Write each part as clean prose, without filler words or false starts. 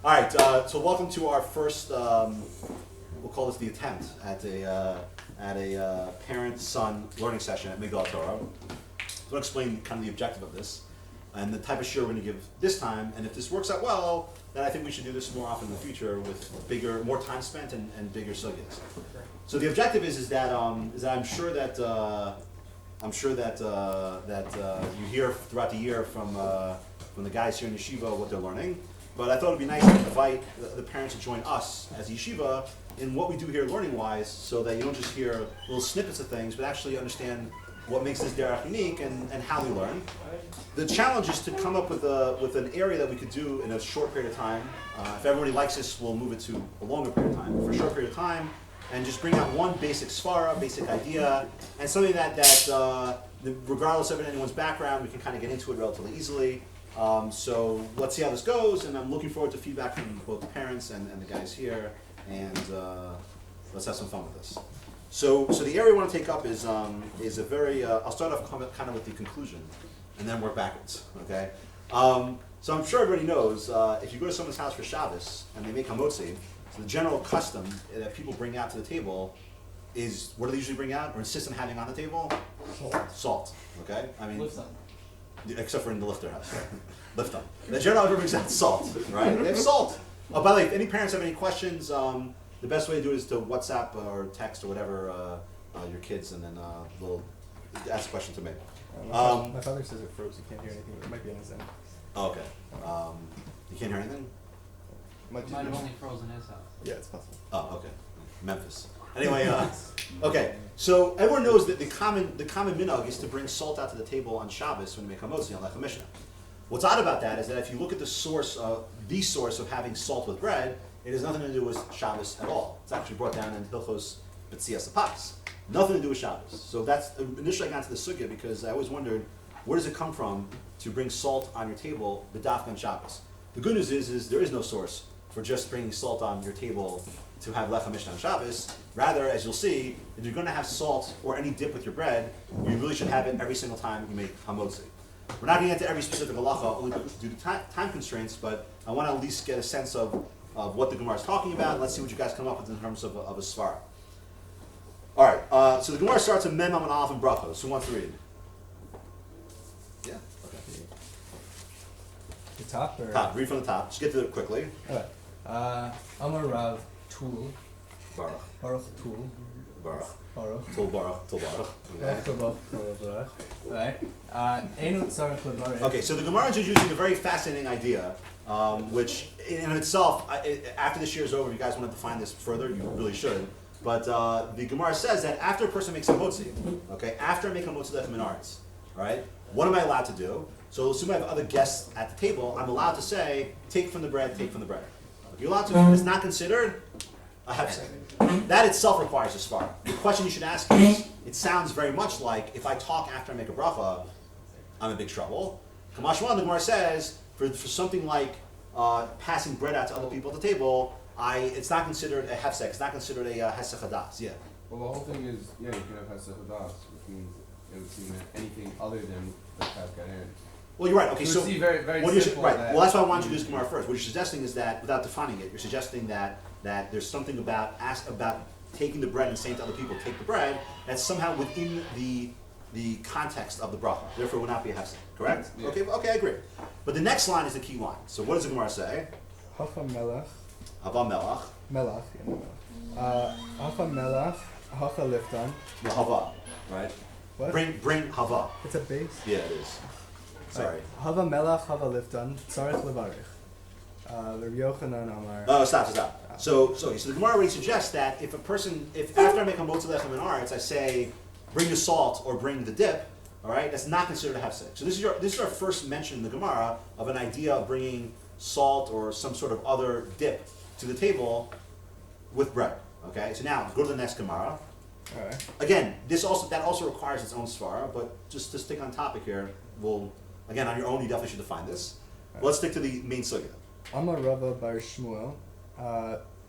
All right, so welcome to our first, we'll call this the attempt at a parent-son learning session at Migdal Torah. So I'll explain kind of the objective of this and the type of shiur we're going to give this time. And if this works out well, then I think we should do this more often in the future with more time spent and bigger sugyas. So the objective is that I'm sure that you hear throughout the year from the guys here in yeshiva what they're learning. But I thought it would be nice to invite the parents to join us as yeshiva in what we do here learning-wise, so that you don't just hear little snippets of things, but actually understand what makes this derech unique and how we learn. The challenge is to come up with an area that we could do in a short period of time. If everybody likes this, we'll move it to a longer period of time. But for a short period of time, and just bring out one basic svara, basic idea, and something that regardless of anyone's background, we can kind of get into it relatively easily. So let's see how this goes, and I'm looking forward to feedback from both the parents and the guys here, and let's have some fun with this. So the area we want to take up is a very, I'll start off kind of with the conclusion, and then work backwards, okay? So I'm sure everybody knows, if you go to someone's house for Shabbos, and they make hamotzi, so the general custom that people bring out to the table is, what do they usually bring out, or insist on having on the table? Salt, okay? I mean, except for in the lifter house. Lifter. The general everyone brings out salt, right? They have salt. Oh, by the way, if any parents have any questions, the best way to do it is to WhatsApp or text or whatever your kids, and then they'll ask a question to me. My father says it froze. You can't hear anything, but it might be on his end. Oh, okay. You can't hear anything? Might have only frozen his house. Yeah, it's possible. Oh, okay. Memphis. Anyway, okay. So everyone knows that the common minhag is to bring salt out to the table on Shabbos when you make hamotzi on Lechem Mishnah. What's odd about that is that if you look at the source of having salt with bread, it has nothing to do with Shabbos at all. It's actually brought down in Hilchos B'tzias Apas. Nothing to do with Shabbos. So that's initially I got into the sugya because I always wondered, where does it come from to bring salt on your table b'dafka on Shabbos? The good news is there is no source for just bringing salt on your table to have Lechem Mishnah on Shabbos. Rather, as you'll see, if you're going to have salt or any dip with your bread, you really should have it every single time you make hamotzi. We're not going to get into every specific halacha, only due to time constraints, but I want to at least get a sense of what the Gemara is talking about. Let's see what you guys come up with in terms of a svara. All right, so the Gemara starts in Mem, Amud Aleph, and Brachos. Who wants to read? Yeah? Okay. The top or? Top, read from the top. Just get to it quickly. Okay. Amar Rav Tul. Baruch. Baruch Tul. Baruch. Baruch. Tul Baruch. Tul Baruch. Right. Einut tzarich levarech. Okay, so the Gemara is introducing a very fascinating idea, which in itself, after this year is over, if you guys want to define this further, you really should. But the Gemara says that after a person makes a motzi, okay, after I make a motzi lechem minaretz, right, what am I allowed to do? So assume I have other guests at the table, I'm allowed to say, take from the bread, take from the bread. You're allowed to, it's not considered a hefsek. That itself requires a svara. The question you should ask is, it sounds very much like if I talk after I make a bracha, I'm in big trouble. Kamashwan, the Gemara says, for something like passing bread out to other people at the table, it's not considered a hefsek, it's not considered a hesech hadas. Yeah. Well, the whole thing is, you can have hesech hadas, which means it would seem that anything other than the kavgaden. Well, you're right. Okay, so very, very what simple. Right. Well, that's why I wanted you to do this Gemara first. What you're suggesting is that, without defining it, you're suggesting that there's something about taking the bread and saying to other people, take the bread, that's somehow within the context of the bracha. Therefore, it would not be a hefsek. Correct? Yeah. Okay, I agree. But the next line is the key line. So what does the Gemara say? Hacha melach. Hava melach. Melach. Hacha melach. Hacha liftan. No, hava. Right? What? Bring hava. It's a base. Yeah, it is. Sorry. Hava melach. Hava liftan. Tzarich levarech. Rabbi Yochanan Amar. Oh, stop. So the Gemara already suggests that if after I make a motzi lechem minaretz, I say, bring the salt or bring the dip, all right, that's not considered a hefsek. So this is our first mention in the Gemara of an idea of bringing salt or some sort of other dip to the table with bread. Okay, so now go to the next Gemara. All right. Again, that also requires its own svara, but just to stick on topic here, again on your own you definitely should define this. Right. Let's stick to the main sugya. Amar Rava bar Shmuel,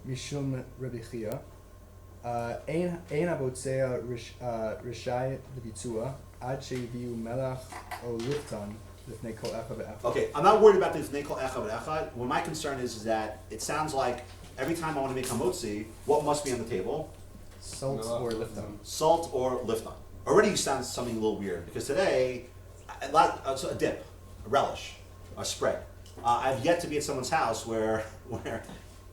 Mishum Rabbi Chia, Ein abotzea rishai lebitzua ad sheviu melach o liftan לפני כל אחד ואחד. Okay, I'm not worried about this Nekol Echad Echad. What my concern is that it sounds like every time I want to make hamotzi, what must be on the table? Salt or lifton. Salt or lifton. Already sounds something a little weird because today, so a dip, a relish, a spread. I've yet to be at someone's house where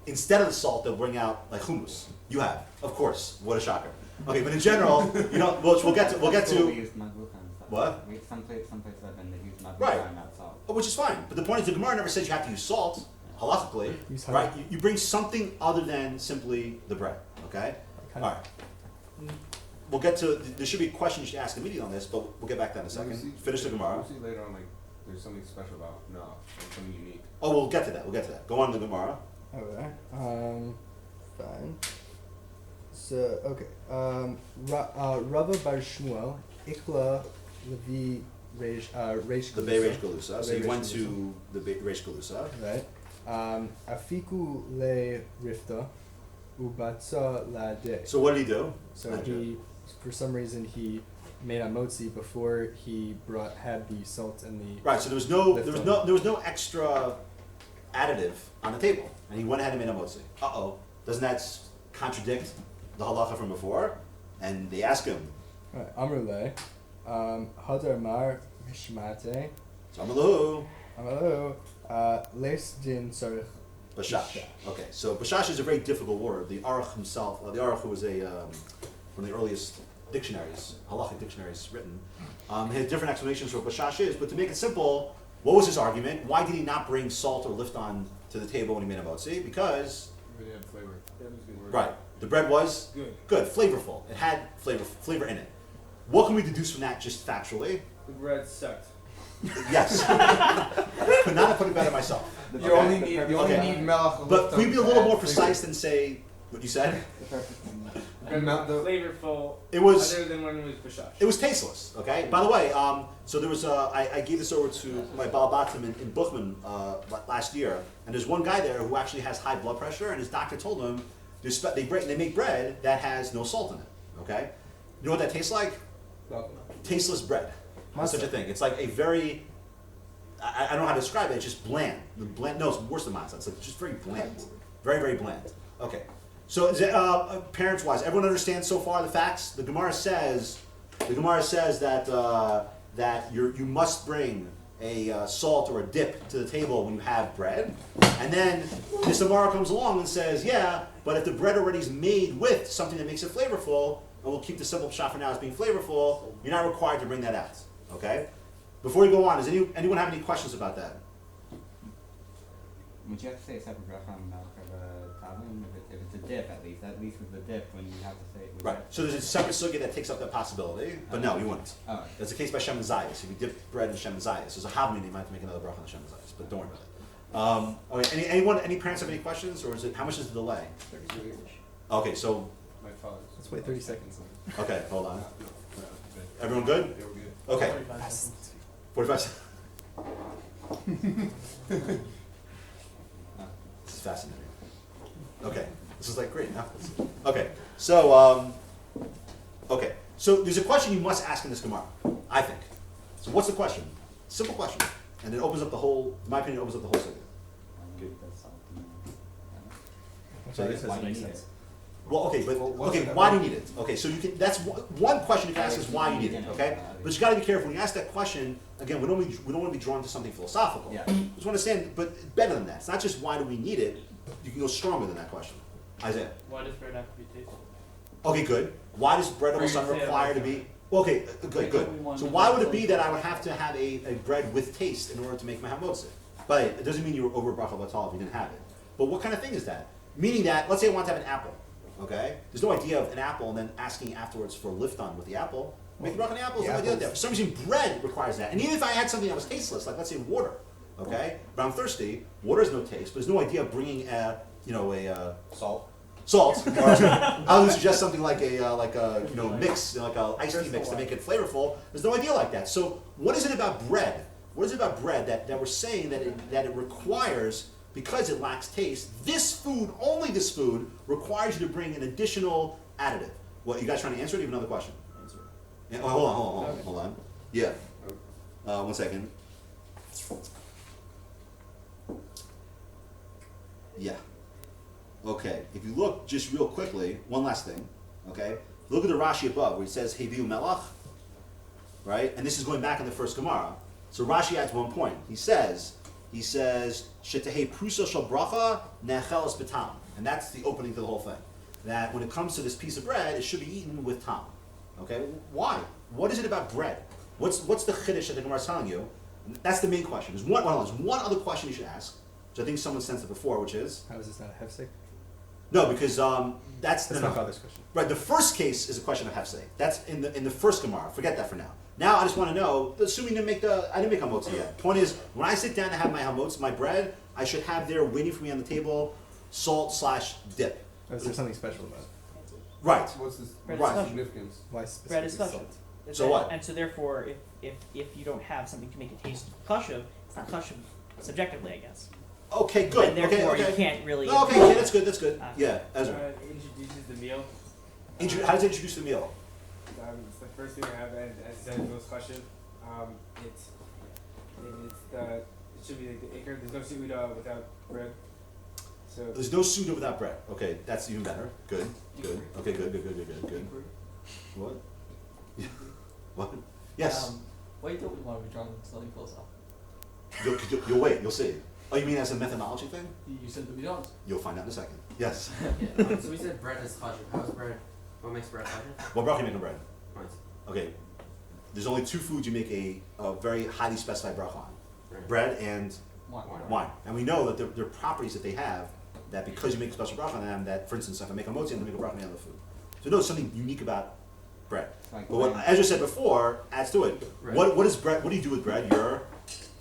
instead of the salt they'll bring out like hummus. You have, of course. What a shocker. Okay, but in general, you know, we'll get to. We use maglucha and stuff. What? Some places I've been, they use maglucha Right. and not salt. Which is fine. But the point is, the Gemara never says you have to use salt, halachically, Use right? honey. You bring something other than simply the bread, okay? Honey. All right. We'll get to, there should be a question you should ask immediately on this, but we'll get back to that in a We'll second. see- Finish the Gemara. We'll see later on, like, there's something special about no, like something unique. Oh, we'll get to that. We'll get to that. Go on to the Gemara. Okay. Fine. So okay. Rava Bar Shmuel Ikla Levi Reish The Bei Reish Galusa. So Bei you Reish went Galusa. to the Bei Reish Galusa. Right. Afiku le Rifta Ubatza la de. So what did he do? So he, for some reason, he made a motzi before he had the salt and the. Right. So there was no extra additive on the table, and he went ahead and made a motzi. Doesn't that contradict the halacha from before? And they ask him. Right. Amrule, Hadar Mar Mishmate. So Amalahu. Amrulu, Les Din Sarich. Bashash. Okay, so Bashash is a very difficult word. The Aruch himself, the Aruch who was one of the earliest dictionaries, halachic dictionaries written, has different explanations for what Bashash is. But to make it simple, what was his argument? Why did he not bring salt or lifton to the table when he made a motzi? Because Really had flavor. right, the bread was good, flavorful. It had flavor in it. What can we deduce from that just factually? The bread sucked. Yes, could not have put it better myself. You only need Okay. melach. But can we be a little more precise than say what you said? And the- flavorful. It was- other than when it was bashash. It was tasteless. Okay. By the way, so there was I gave this over to my Baal Batim in Buchman last year, and there's one guy there who actually has high blood pressure, and his doctor told him they make bread that has no salt in it. Okay. You know what that tastes like? Tasteless bread. There's such a thing. It's like a very I don't know how to describe it. It's just bland. No, it's worse than matzah. It's like just very bland, very very bland. Okay. So, parents-wise, everyone understands so far the facts. The Gemara says that you must bring a salt or a dip to the table when you have bread, and then this Gemara comes along and says, yeah, but if the bread already is made with something that makes it flavorful, and we'll keep the simple pshat for now as being flavorful, you're not required to bring that out. Okay. Before we go on, does anyone have any questions about that? Would you have to say a separate bracha on milk or the tavlin? If it's a dip, at least with the dip, when you have to say it. Right. So there's a separate sugya that takes up that possibility, but no, you wouldn't. Oh. That's the case by Shem and Zayas. If you dip bread in Shem and Zayas, there's a havmin, you might have to make another bracha on the Shem and Zayas, but don't worry about it. Okay. Any parents have any questions, or is it how much is the delay? Okay. So My father's. Let's wait 30 seconds. okay, hold on. Everyone good? They were good. Okay. 45 This is fascinating. Okay. This is like great. Huh? Okay. So, okay. So there's a question you must ask in this Gemara, I think. So what's the question? Simple question. And it opens up the whole, in my opinion, it opens up the whole subject. So Okay, this- doesn't make sense. Well, okay, but okay, why do you need it? Okay, so you can. That's one question you can ask is why you need it. Okay, but you got to be careful when you ask that question. Again, we don't want to be drawn to something philosophical. Yeah. Just understand, but better than that. It's not just why do we need it. You can go stronger than that question. Isaiah. Why does bread have to be tasty? Okay, good. Why does bread of For the sun your sake, require to be? Okay, good, good. So why would it be that I would have to have a bread with taste in order to make my hamotzi? But it doesn't mean you were over bracha batal if you didn't have it. But what kind of thing is that? Meaning that, let's say I want to have an apple. Okay? There's no idea of an apple and then asking afterwards for lifton with the apple. Make the bracha on the apple, there's no idea of that. For some reason, bread requires that. And even if I had something that was tasteless, like let's say water, okay? But I'm thirsty, water has no taste, but there's no idea of bringing Salt. salt. Or I would suggest something like a mix, like a iced tea mix to make it flavorful. There's no idea like that. So what is it about bread? What is it about bread that we're saying that it requires, because it lacks taste, this food, only this food, requires you to bring an additional additive? What, you guys trying to answer it? Or do you have another question? Yeah, hold on. Yeah. 1 second. Yeah. Okay. If you look just real quickly, one last thing. Okay. Look at the Rashi above where it says Heviu Melach. Right? And this is going back in the first Gemara. So Rashi adds one point. He says, Shetehei Prusa Shal Bracha Nechelas B'Tam. And that's the opening to the whole thing. That when it comes to this piece of bread, it should be eaten with tam. Okay? Why? What is it about bread? What's the chiddush that the Gemara is telling you? That's the main question. There's one other question you should ask, which I think someone sensed it before, which is How is this not a hefsek? no, because that's That's my father's question. right. The first case is a question of hefsek. That's in the first Gemara. Forget that for now. Now I just want to know. Assuming I didn't make hamotzi yet. Point is, when I sit down to have my hamotzi, my bread, I should have there waiting for me on the table, salt/dip. Or is there something special about it? Right. What's this? Bread What's is the special. significance? Why Bread is specifically kosher. salt? So what? And so therefore, if you don't have something to make it taste kosher, it's not kosher subjectively, I guess. Okay, good. And therefore, okay. you can't really. No, okay, yeah, that's good. That's good. Ah. Yeah, Ezra. Introduces the meal. How does it introduce the meal? It's the first thing I have, and as I said, most question. It should be like the acre. There's no seaweed without bread. So There's no suda without bread. Okay, that's even better. Good. Okay, good. What? What? Yes. Why don't we want to be drawn slightly closer? You'll wait. You'll see. Oh, you mean as a methodology thing? You said that we don't. You'll find out in a second. Yes. So we said bread is kosher. How's bread? What makes bread kosher? What bracha you making bread? Right. Okay. There's only two foods you make a very highly specified bracha on: Right. bread and Why? wine. And we know that there are properties that they have that because you make a special bracha on them, that for instance, if I make a motzi, I'm going to make a bracha on the other food. So there's something unique about bread. Like But what wine. Ezra said before adds to it. Right. What is bread? What do you do with bread?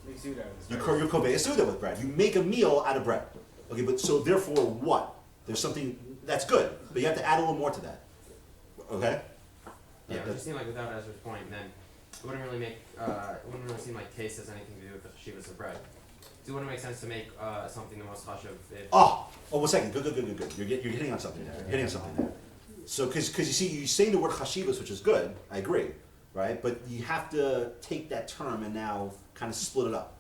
make seaweed out of You it. kovei suda with bread. You make a meal out of bread. Okay, but so therefore what? There's something that's good, but you have to add a little more to that. Okay? Yeah, it would just seem like without Ezra's point, then it wouldn't really make it wouldn't really seem like taste has anything to do with the chivas of bread. So it wouldn't make sense to make something the most chashuv if Oh, 1 second. Good. You're hitting on something there. You're hitting on something there. So, because you see, you're saying the word chashivas, which is good. I agree, right? But you have to take that term and now kind of split it up,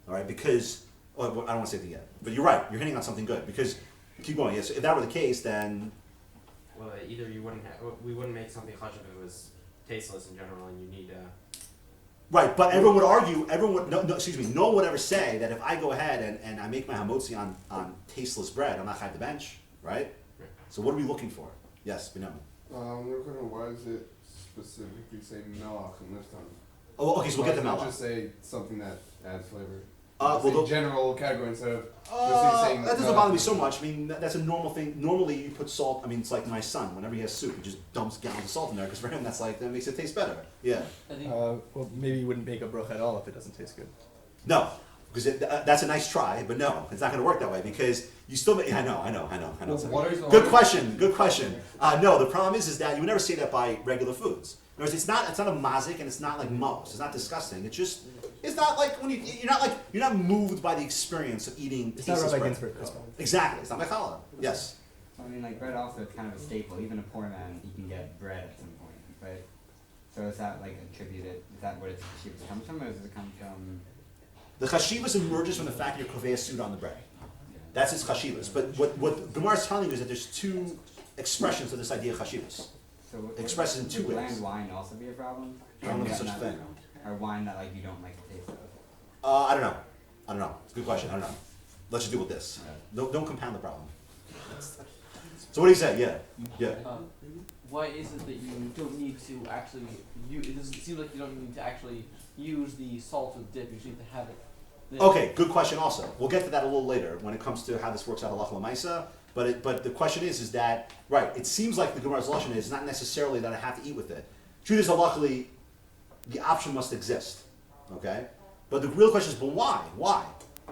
all right? Because I don't want to say it yet, but you're right. You're hitting on something good. Because keep going. Yes, if that were the case, then well either you wouldn't we wouldn't make something chashuv if it was tasteless in general, and you need right. But everyone would argue. No one would ever say that if I go ahead and I make my hamotzi on tasteless bread, I'm not chayv the bench, right? Right. So what are we looking for? Yes, Binyamin. Real quick, why does it specifically say melach and this time? Oh, okay. So we'll get to Why doesn't melach. it just say something that adds flavor? Well, Just the- a general category instead of just saying that doesn't melach. bother me so much. I mean, that's a normal thing. Normally, you put salt. I mean, it's like my son. Whenever he has soup, he just dumps gallons of salt in there because for him, that makes it taste better. Yeah. I think Well, maybe you wouldn't make a bracha at all if it doesn't taste good. No, because that's a nice try, but no, it's not going to work that way because you still. I know. Well, what is the Good order? question. No, the problem is that you would never say that by regular foods. In other words, it's not a mazik and it's not like mos. It's not disgusting. It's not like when you're not moved by the experience of eating It's not tasteless Rabbi bread. Ginsburg. That's why. Exactly. It's not my challah. Yes. I mean, like bread also is kind of a staple. Even a poor man, he can get bread at some point, right? So is that like attributed? Is that what its chivas comes from, or does it come from? The chashivas emerges from the fact that you're kovei suit on the bread. That's its chashivas. But what Gemara is telling you is that there's two expressions of this idea of chashivas. So Expressed in two would ways. bland wine also be a problem? I don't know if Or there's such a not- thing. Or wine that like you don't like the taste of. I don't know. It's a good question. I don't know. Let's just deal with this. Don't compound the problem. So what do you say? Yeah. why is it that you don't need to actually use? It doesn't seem like you don't need to actually use the salt of dip. You just need to have it. there. Okay, good question also. We'll get to that a little later when it comes to how this works out halacha l'maisa. But the question is that, right, it seems like the Gemara's lashon is not necessarily that I have to eat with it. Truth is, halachically, the option must exist, okay? But the real question is, but why? Why?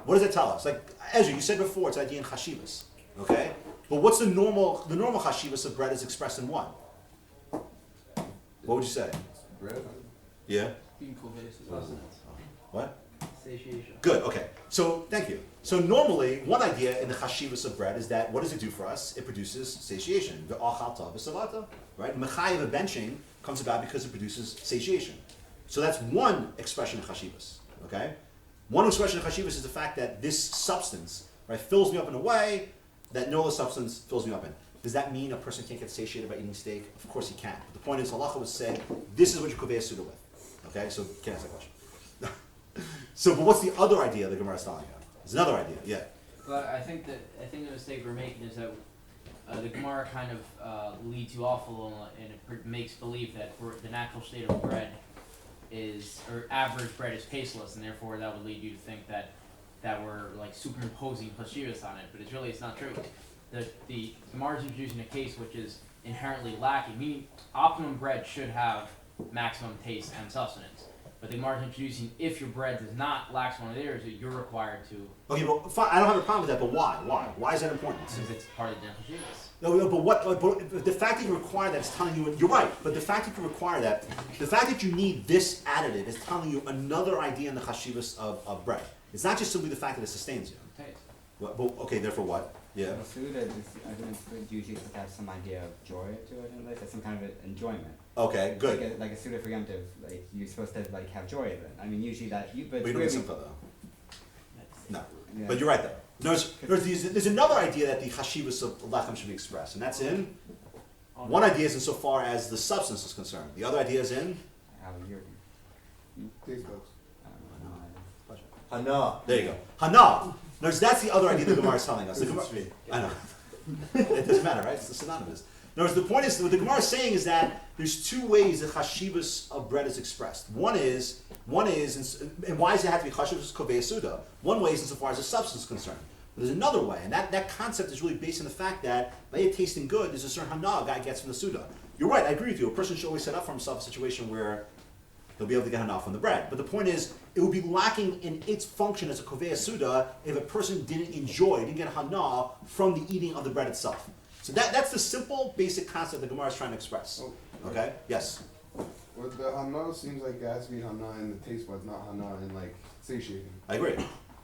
What does it tell us? Like, Ezra, you said before, it's idea in chashivas, okay? But what's the normal chashivas of bread is expressed in what? What would you say? Bread? Yeah? Being covetous. What? Satiation. Good, okay. So, thank you. So normally, one idea in the chashivas of bread is that, what does it do for us? It produces satiation. The achalta v'savata, right? Mechayev of benching comes about because it produces satiation. So that's one expression of chashivas, okay? One expression of chashivas is the fact that this substance, right, fills me up in a way that no other substance fills me up in. Does that mean a person can't get satiated by eating steak? Of course he can. But the point is, halacha was said, this is what you kovei suda with. Okay, so can't ask that question. So, but what's the other idea the Gemara is telling you? There's another idea, yeah. But I think the mistake we're making is that the Gemara kind of leads you off a little, and it makes believe that the natural state of bread or average bread is tasteless, and therefore that would lead you to think that we're like superimposing chashivas on it. But it's not true. The Gemara is introducing a case which is inherently lacking, meaning optimum bread should have maximum taste and sustenance. But the Gemara is introducing, if your bread does not lack one of theirs, you're required to. Okay, but fine, I don't have a problem with that, but why? Why is that important? Because it's part of the chashivas. No, but the fact that you require that is telling you, you're right, but the fact that you require that, the fact that you need this additive is telling you another idea in the chashivas of bread. It's not just simply the fact that it sustains you. Taste. Well, okay, therefore what? Yeah. The Suda, I think it's usually supposed to have some idea of joy to it, in like some kind of enjoyment. Okay, good. Like a Suda preemptive, like you're supposed to like have joy of it. I mean, usually that you, but But you don't really- get simcha though. No. Yeah. But you're right though. There's another idea that the chashivas of lechem should be expressed, and that's in, one idea is insofar as the substance is concerned. The other idea is in, How you're, Taste buds. I don't know. Hana. there you go. Hana. Notice that's the other idea the Gemara is telling us. The Gemara, I know. It doesn't matter, right? It's synonymous. Notice the point is, what the Gemara is saying is that there's two ways that chashivas of bread is expressed. One is, and why does it have to be chashivas kovei suda? One way is insofar as the substance is concerned. But there's another way, and that concept is really based on the fact that by it tasting good, there's a certain hana a guy gets from the suda. You're right, I agree with you. A person should always set up for himself a situation where they'll be able to get hana from the bread. But the point is, it would be lacking in its function as a kovei suda if a person didn't get hana from the eating of the bread itself. So that's the simple, basic concept the Gemara is trying to express. Okay? Yes? With the hana, seems like it has to be hana in the taste buds, not hana in like satiating. I agree.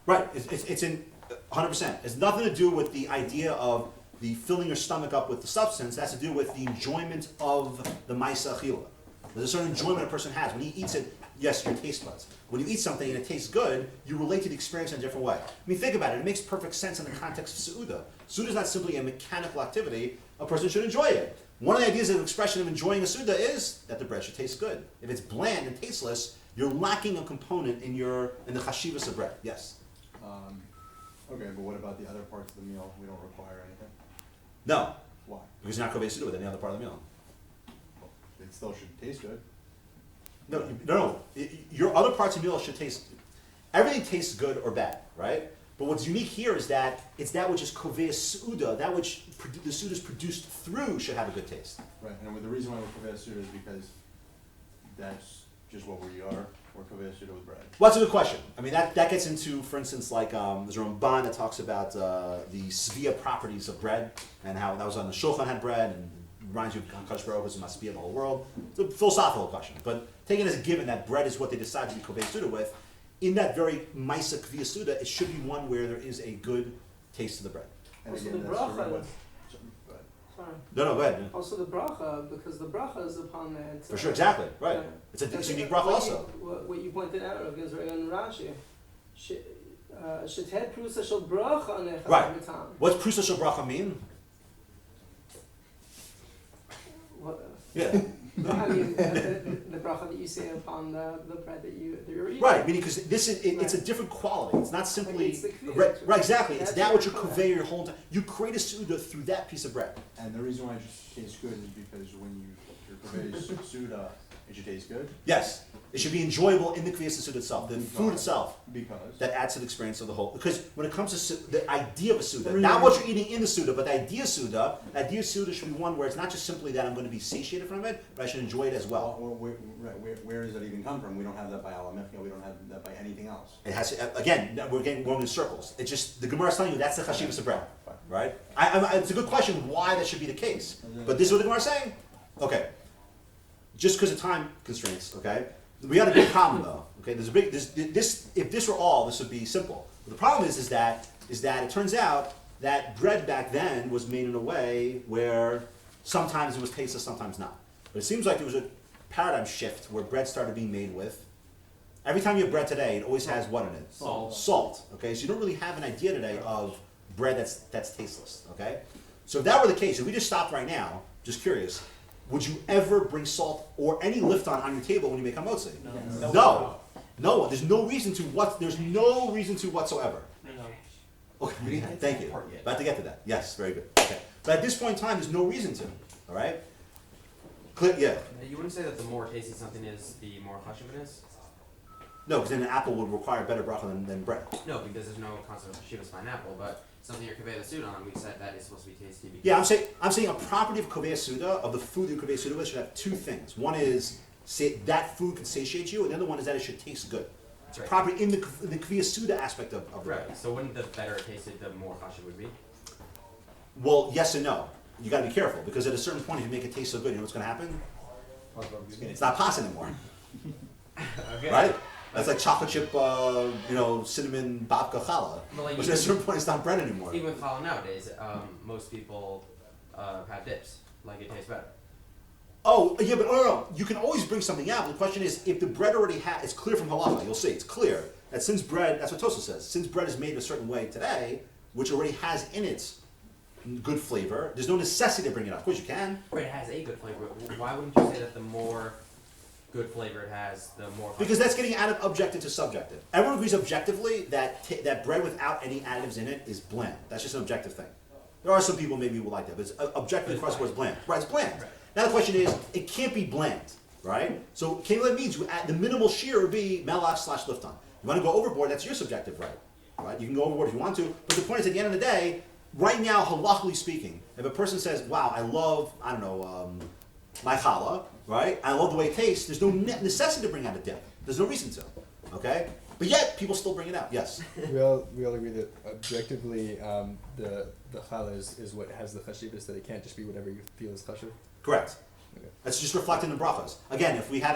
Right. It's in 100%. It's nothing to do with the idea of the filling your stomach up with the substance. It has to do with the enjoyment of the maisa achila. There's a certain enjoyment a person has. When he eats it, yes, your taste buds. When you eat something and it tastes good, you relate to the experience in a different way. I mean, think about it. It makes perfect sense in the context of Su'uda. Su'uda is not simply a mechanical activity. A person should enjoy it. One of the ideas of expression of enjoying a Su'uda is that the bread should taste good. If it's bland and tasteless, you're lacking a component in the chashivas of bread. Yes? Okay, but what about the other parts of the meal? We don't require anything? No. Why? Because you're not kovei Su'uda with any other part of the meal. It still should taste good. No. Your other parts of the meal should taste. Everything tastes good or bad, right? But what's unique here is that it's that which is kovei suda, that which the suda is produced through should have a good taste. Right, and the reason why we're kovei suda is because that's just what we are. We're kovei suda with bread. Well, that's a good question. I mean, that gets into, for instance, like there's a Ramban that talks about the svia properties of bread and how that was on the Shulchan had bread and reminds you of Kadosh Baruch Hu must be in the whole world. It's a philosophical question, but taking it as a given that bread is what they decide to be kovei suda with, in that very maisa kviya suda, it should be one where there is a good taste of the bread. And Also again, the that's bracha- what. Sorry. No, go ahead. Yeah. Also the bracha, because the bracha is upon it. For sure, exactly, right. Yeah. It's a That's unique what bracha also. what you pointed out of Israel and Rashi. Shetet prusa shel bracha necha Right. b'tam. What's prusa shel bracha mean? What? Yeah. I mean, the bracha that you say upon the bread that you're eating. Right, meaning because this is it's a Right. different quality. It's not simply It's the kviya. right, exactly. It's That's that what which you we call convey your whole time. You create a suda through that piece of bread. And the reason why it just tastes good is because when you're kovei suda, it should taste good. Yes, it should be enjoyable in the kviyas suda itself, the food itself. Because. That adds to the experience of the whole. Because when it comes to the idea of a suda, Really? not what you're eating in the suda, but the idea of suda should be one where it's not just simply that I'm going to be satiated from it, but I should enjoy it as well. Where does that even come from? We don't have that by alamechia. We don't have that by anything else. It has to, again, we're going in circles. It's just, the Gemara is telling you that's the chashivas of bread, right? It's a good question why that should be the case. But this is what the Gemara is saying? Okay. Just because of time constraints, okay? We had a big problem though, okay? If this were all, this would be simple. But the problem is that it turns out that bread back then was made in a way where sometimes it was tasteless, sometimes not. But it seems like there was a paradigm shift where bread started being made with Every time you have bread today, it always has what in it? Salt. Salt. Okay, so you don't really have an idea today of bread that's tasteless. Okay, so if that were the case, if we just stopped right now, just curious, would you ever bring salt or any lifton on your table when you make hamotzi? No. There's no reason to There's no reason to whatsoever. Okay, thank you. About to get to that. Yes, very good. Okay, but at this point in time, there's no reason to. All right. Clear? Yeah. You wouldn't say that the more tasty something is, the more chashuv it is? No, because then an apple would require better bracha than bread. No, because there's no concept of chashivas pineapple, but something you're kaveh the suit on, we said that is supposed to be tasty. Because Yeah, I'm saying a property of kovei suda, of the food that you kovei suda with, should have two things. One is that food can satiate you, and the other one is that it should taste good. It's a Right. property in the kovei suda aspect of the bread. Right. So wouldn't the better it tasted, the more chashuv would be? Well, yes and no. You got to be careful because at a certain point, if you make it taste so good, you know what's going to happen? It's not pasta anymore, Okay. right? That's like chocolate chip, cinnamon babka challah. But like Which at a certain point, it's not bread anymore. even with challah nowadays, most people have dips. Like it tastes better. Oh, yeah, but no. You can always bring something out. But the question is, if the bread already it's clear from halacha, you'll see, it's clear that since bread, that's what Tosa says, since bread is made a certain way today, which already has in it good flavor, there's no necessity to bring it up. Of course you can. Right, it has a good flavor. Why wouldn't you say that the more good flavor it has, the more Because that's getting out of objective to subjective. Everyone agrees objectively that bread without any additives in it is bland. That's just an objective thing. There are some people maybe who will like that, but it's objectively across the board, it's bland. Right, it's bland. Right. Now the question is, it can't be bland, right? So Kayla means you add, the minimal shear would be melach/lifton. You want to go overboard, that's your subjective right? You can go overboard if you want to, but the point is, at the end of the day, right now, halachically speaking, if a person says, wow, I love, my challah, right? I love the way it tastes, there's no necessity to bring out a dip. There's no reason to, okay? But yet, people still bring it out, yes. We all agree that objectively, the challah is what has the chashivas, that it can't just be whatever you feel is chashiv. Correct. Okay. That's just reflecting the brachos. Again, if we had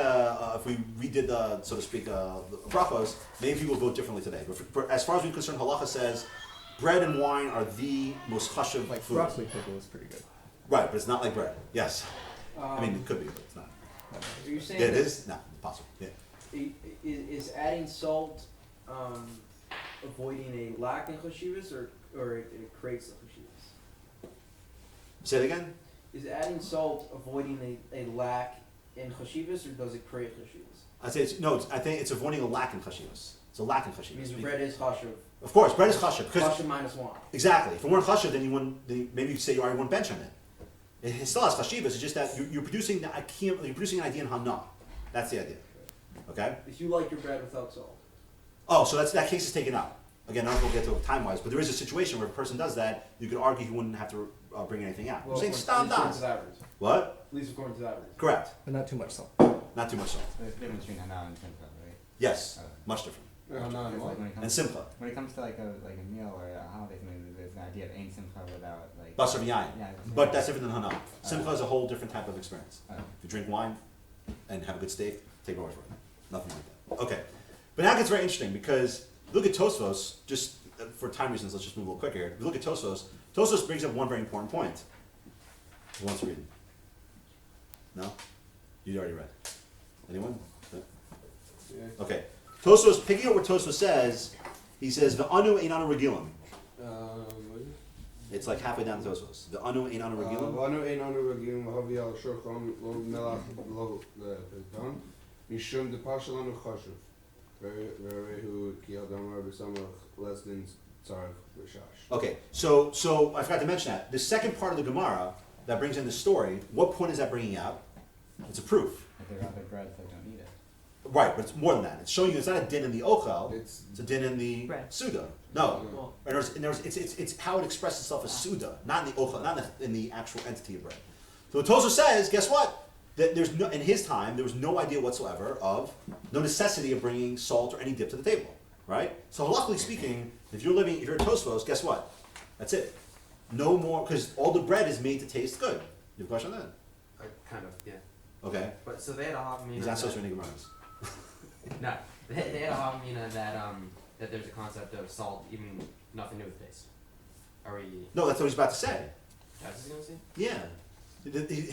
if we redid the, so to speak, the brachos, maybe people vote differently today. But as far as we're concerned, halacha says bread and wine are the most chashiv Like foods. broccoli pickle is pretty good. Right, but it's not like bread. Yes. I mean, it could be, but it's not. Are you saying Yeah, it that is? No, possible. Yeah. is adding salt avoiding a lack in chashivas, or it creates the chashivas? Say it again? Is adding salt avoiding a lack in chashivas, or does it create chashivas? I'd say I think it's avoiding a lack in chashivas. It's a lack in It chashivas. means bread is chashiv. Of course, bread is chashiv. Because Chashiv -1. exactly. If it weren't chashiv, then you wouldn't. Then maybe you could say you already wouldn't bench on it. It still has chashivas. It's just that you're producing you're producing an idea in hana. That's the idea. Okay. If you like your bread without salt. Oh, so that case is taken out. Again, I don't know if we'll get to it time-wise, but there is a situation where if a person does that, you could argue he wouldn't have to bring anything out. I'm saying stop according to that. that reason. What? At least according to that reason. Correct. But not too much salt. Not too much salt. There's a difference between hana and simcha, right? Yes. Uh, Much different. Because, like, when it And comes simcha. when it comes to like a meal or a holiday thing, there's an idea of ain't simcha without like. Basar v'yayin. Yeah. But that's different than hana. Simcha is a whole different type of experience. Uh, If you drink wine and have a good steak, take my word for it. Nothing like that. Okay. But now it gets very interesting because look at Tosfos, just for time reasons, let's just move a little quicker here. If you look at Tosfos, Tosfos brings up one very important point. Who wants to read it? No? You already read. Anyone? No? Yeah. Okay. Tosfos, picking up what Tosfos says, he says, V'anu ein anu regilim. What is it? It's like halfway down the Tosfos. V'anu ein anu regilim. ואנו איננו רגילים להביא על השולחן לא מלח ולא פתן, משום דפר שלנו חשוב. והרי הוא כי אדם רבי סמך less than tzarech v'shash. Okay, so I forgot to mention that. The second part of the Gemara that brings in the story, what point is that bringing out? It's a proof. If there are other breads that don't eat it. Right, but it's more than that. It's showing you it's not a din in the ochel, It's it's a din in the Bread. suda. No. Well, It's how it expresses itself as suda, not in the ochel, not in the actual entity of bread. So Tozer says, guess what? That there's no, in his time, there was no idea whatsoever of, no necessity of bringing salt or any dip to the table, right? So halachically speaking, if you're a Tosfos, guess what? That's it. No more, because all the bread is made to taste good. You have a question on that? Kind of, yeah. Okay. But so they had a havamina. He's not supposed to read Gemaras. No, they had a havamina that there's a concept of salt, even nothing to do with taste. Are we? No, that's what he's about to say. That's what he's gonna say. Yeah.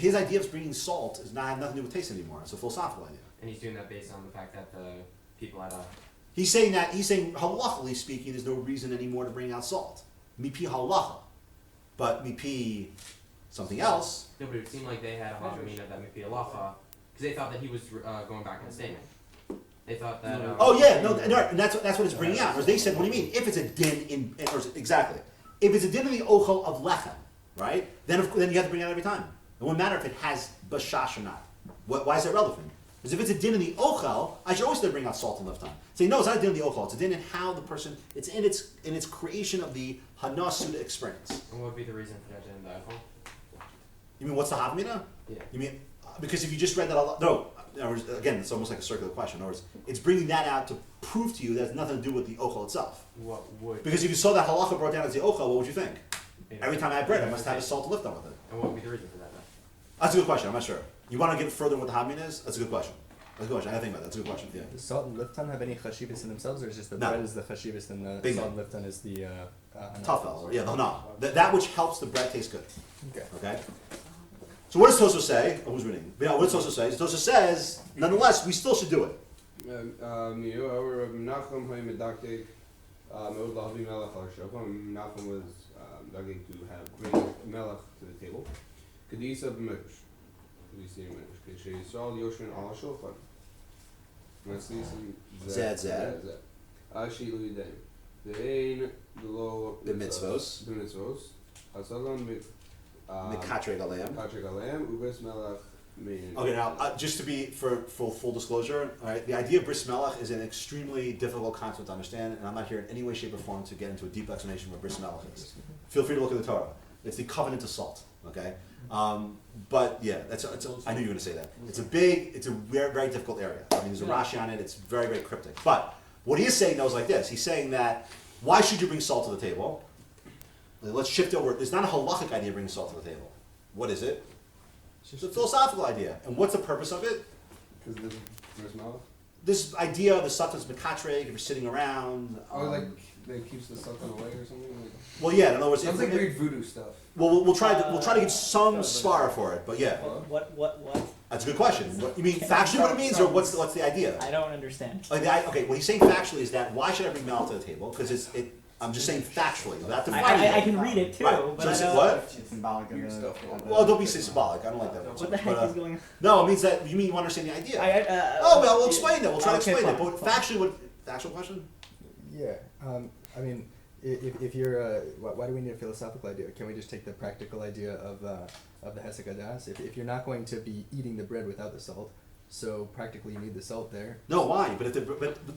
His idea of bringing salt is not have nothing to do with taste anymore. It's a philosophical idea. And he's doing that based on the fact that people at a. He's saying halachically speaking, there's no reason anymore to bring out salt. Mipi halacha. But mipi something else. No, but it seemed like they had a havamina that maybe alacha, because they thought that he was going back in the statement. They thought that. Oh yeah, no, and that's what it's bringing out. Whereas they said, what do you mean? If it's a din exactly. If it's a din in the ochel of lechem, right? Then you have to bring it out every time. It won't matter if it has bashash or not. Why is that relevant? Because if it's a din in the ochel, I should always bring out salt and liftan. Say no, it's not a din in the ochel. It's a din in how the person. It's in its creation of the hanasuda experience. And what would be the reason for that din in the ochel? You mean what's the havamina? Yeah. You mean because if you just read that again, it's almost like a circular question. In other words, it's bringing that out to prove to you that it has nothing to do with the ochel itself. What would? Because if you saw that halacha brought down as the ochel, what would you think? Yeah. Every time I have bread, I must have a salt to lift on with it. And what would be the reason for that? Then? That's a good question. I'm not sure. You want to get further with what the havamina is? That's a good question. That's a good question. I gotta think about that. That's a good question. Yeah. Does salt and liftan have any chashivas in themselves, or is just the No. bread is the chashivas and the Bingo. salt and liftan is the Tafel. Yeah, no. That which helps the bread taste good. Okay. Okay? So what does Tosfos say? Oh, who's reading? Yeah, what does Tosfos say? Tosfos says, nonetheless, we still should do it. Menachem was daging to bring melech to the table. Kedisa b'midrash. We see in Midrash. Keshe Yisrael Yoshvin al Shulchan. Zed. Ashi lu yidem. De'ein lo B'mitzvos. Hasalon Mikatreg aleim. Katrek aleim ubris melech mein. Okay, now, just to be for full disclosure, all right, the idea of bris melech is an extremely difficult concept to understand, and I'm not here in any way, shape, or form to get into a deep explanation of what bris melech is. Feel free to look at the Torah. It's the covenant of salt, okay? But yeah, I knew you were going to say that. It's a very, very difficult area. I mean, there's a Rashi on it. It's very, very cryptic. But what he is saying, though, is like this. He's saying that, why should you bring salt to the table? Let's shift over. It's not a halachic idea bringing salt to the table. What is it? It's a philosophical idea. And what's the purpose of it? Because this is melech. This idea of the Satan's mekatreg, if you're sitting around. That keeps the sultan away or something. Well, yeah. In other words, Sounds like weird voodoo stuff. Well, we'll try to get some svara for it, but yeah. What? That's a good question. You mean factually what it means, or what's the idea? I don't understand. Okay, what he's saying factually is that why should I bring melech to the table? Because I'm just saying factually. Without defining I it. can read it too, Right. but So I it's don't. what? It's symbolic of the. Well, don't be symbolic. I don't like that. What the heck is going on? No, it means that you mean you understand the idea. We'll explain it. We'll try to explain it. But factually, what the actual question? Yeah. I mean, if you're, why do we need a philosophical idea? Can we just take the practical idea of the Hesek Hadas? If you're not going to be eating the bread without the salt, so practically you need the salt there. No, why? But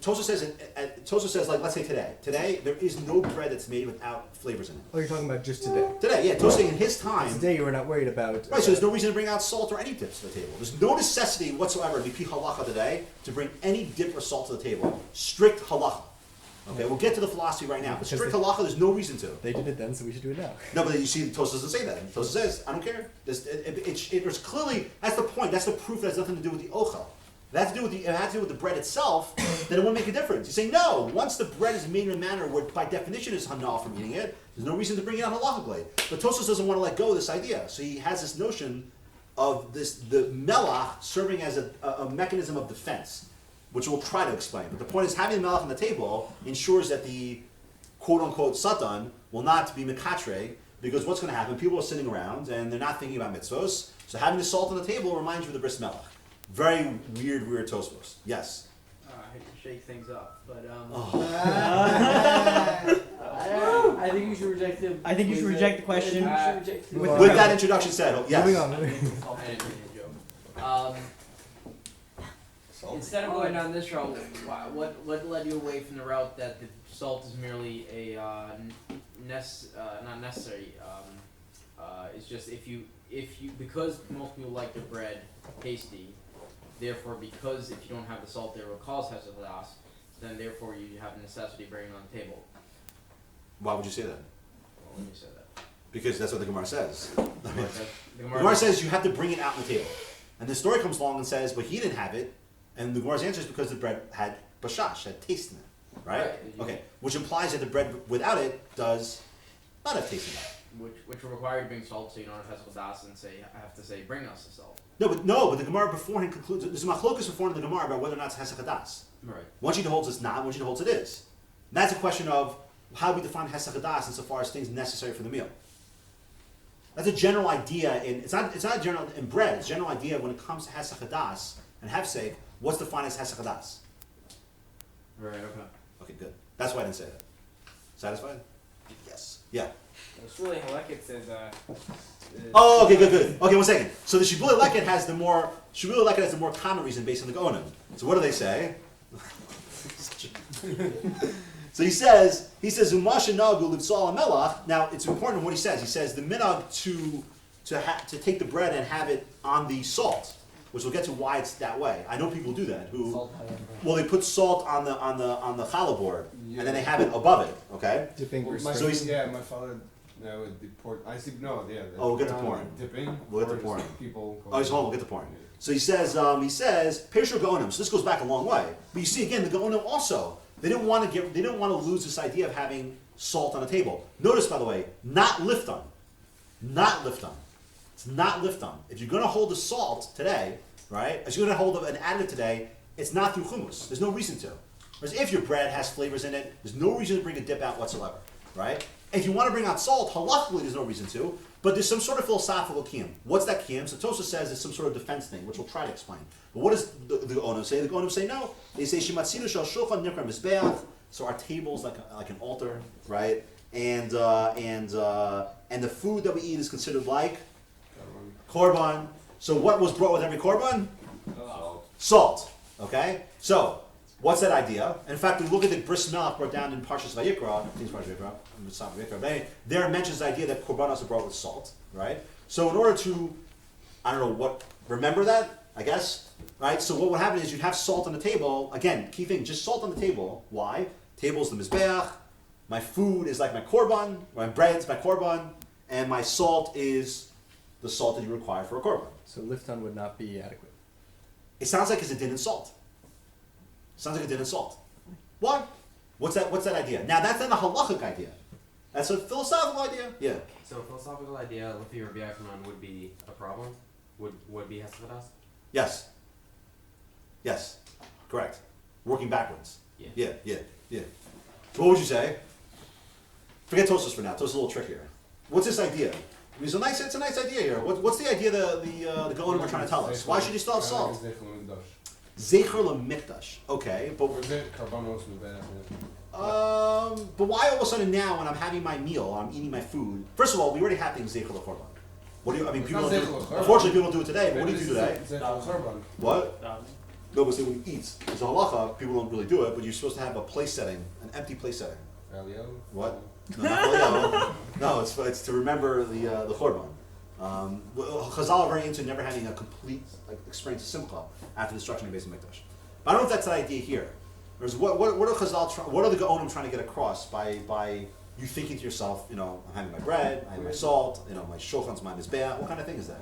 Tosfos says, like, let's say today there is no bread that's made without flavors in it. Oh, you're talking about just today. Today, yeah. Tosfos saying in his time. Today you were not worried about. Right, so there's no reason to bring out salt or any dips to the table. There's no necessity whatsoever in Mipi Halacha today to bring any dip or salt to the table. Strict Halacha. Okay, we'll get to the philosophy right now. But strict Halacha, there's no reason to. They did it then, so we should do it now. No, but you see, Tosfos doesn't say that. Tosfos says, I don't care. It's clearly, that's the point. That's the proof that has nothing to do with the ochel. It has to do with the bread itself, then it won't make a difference. You say, no, once the bread is made in a manner where by definition is hana from eating it, there's no reason to bring it out halachically. But Tosfos doesn't want to let go of this idea. So he has this notion of the melach serving as a mechanism of defense, which we'll try to explain. But the point is, having the melach on the table ensures that the quote-unquote satan will not be mekatre, because what's going to happen? People are sitting around and they're not thinking about mitzvos, so having the salt on the table reminds you of the bris melach. Very weird Tosfos. Yes. I hate to shake things up, but I think you should reject the. I think you should reject the question. With that introduction said, yes. Moving on. I didn't mean to joke. Instead of going down this route, what led you away from the route that the salt is merely a not necessary? It's just if you because most people like their bread tasty, therefore because if you don't have the salt there, it will cause hesed hadas, then therefore you have a necessity of bringing it on the table. Why would you say that? Well, when you say that. Because that's what the Gemara says. The Gemara says you have to bring it out on the table. And the story comes along and says, but he didn't have it. And the Gemara's answer is because the bread had bashash, had taste in it. Right? Okay. Which implies that the bread without it does not have taste in it. which will require you to bring salt, so you don't have Heskel Das and have to say, bring us the salt. No, but the Gemara beforehand concludes, there's a machlokus beforehand in the Gemara about whether or not it's Hesach Hadas. Right. One sheet holds it's not, one sheet holds it is. And that's a question of how we define Hesach Hadas insofar as things necessary for the meal. That's a general idea it's not general in bread, it's a general idea when it comes to Hesach Hadas and Hefsek, what's defined as Hesach Hadas? Right, okay. Okay, good. That's why I didn't say that. Satisfied? Yes. Yeah. It's really halakhic says. Oh, okay, good. Okay, 1 second. So the Shibulei Leket has the more common reason based on the Gaonim. So what do they say? So he says Umasha Nagu Livsal Melach. Now it's important what he says. He says the minhag to take the bread and have it on the salt, which we'll get to why it's that way. I know people do that. They put salt on the challah board and then they have it above it. Okay. Dipping versus My, So he's- my father would be poured. I see. No, yeah. Oh, we'll get to pouring. Dipping. We'll get to or pouring. People. Oh, he's home. We'll get to pouring. So he says Pesher Gaonim. So this goes back a long way. But you see again, the Gaonim also they didn't want to lose this idea of having salt on the table. Notice, by the way, not lifton. Not lifton. It's not lifton. If you're going to hold the salt today, right? If you're going to hold an additive today, it's not through hummus. There's no reason to. Whereas if your bread has flavors in it, there's no reason to bring a dip out whatsoever, right? If you want to bring out salt, halakhically there's no reason to, but there's some sort of philosophical kiyum. What's that kiyum? So Tosha says it's some sort of defense thing, which we'll try to explain. But what does the Onim say? The Onim say no. They say shimatzinu shel shulchan nikra mizbeach. So our table's like an altar, right? And the food that we eat is considered like korban. So what was brought with every korban? Salt. Okay. So what's that idea? In fact, we look at the bris melach brought down in Parshas Vayikra. I think it's Parshas Vayikra. There mentions the idea that korbanos are brought with salt, right? So in order to, remember that, I guess, right? So what would happen is you'd have salt on the table. Again, key thing, just salt on the table. Why? Table's the mizbeach. My food is like my korban. My bread's my korban, and my salt is the salt that you require for a korban. So lifton would not be adequate. It sounds like it's a din in salt. Sounds like a din in salt. What? What's that idea? Now that's not a halachic idea. That's a philosophical idea. Yeah. So a philosophical idea, Lefi Rabbi Yochanan, would be a problem? Would be Hesach Hadas? Yes. Yes. Correct. Working backwards. Yeah. Yeah. So what would you say? Forget Tosfos for now. Tosfos is a little trickier. What's this idea? It's a nice idea here. What's the idea the Gaonim are trying to tell us? Why should you still have salt? Zecher l'mikdash. Okay, but but why all of a sudden now when I'm having my meal, I'm eating my food? First of all, we already have things zecher l'korban. What do you? I mean, people don't do. Unfortunately, people don't do it today. But what do you do today? What? No, but see, when you eat, it's a halacha. People don't really do it, but you're supposed to have a place setting, an empty place setting. What? No, not Elio. No, it's to remember the korban. Chazal are very into never having a complete experience of simcha after the destruction of Beis Hamikdash. But I don't know if that's the idea here. Whereas what are Chazal? What are the Gaonim trying to get across by you thinking to yourself, I'm having my bread, I have my salt, my shulchan's my mizbeach. What kind of thing is that?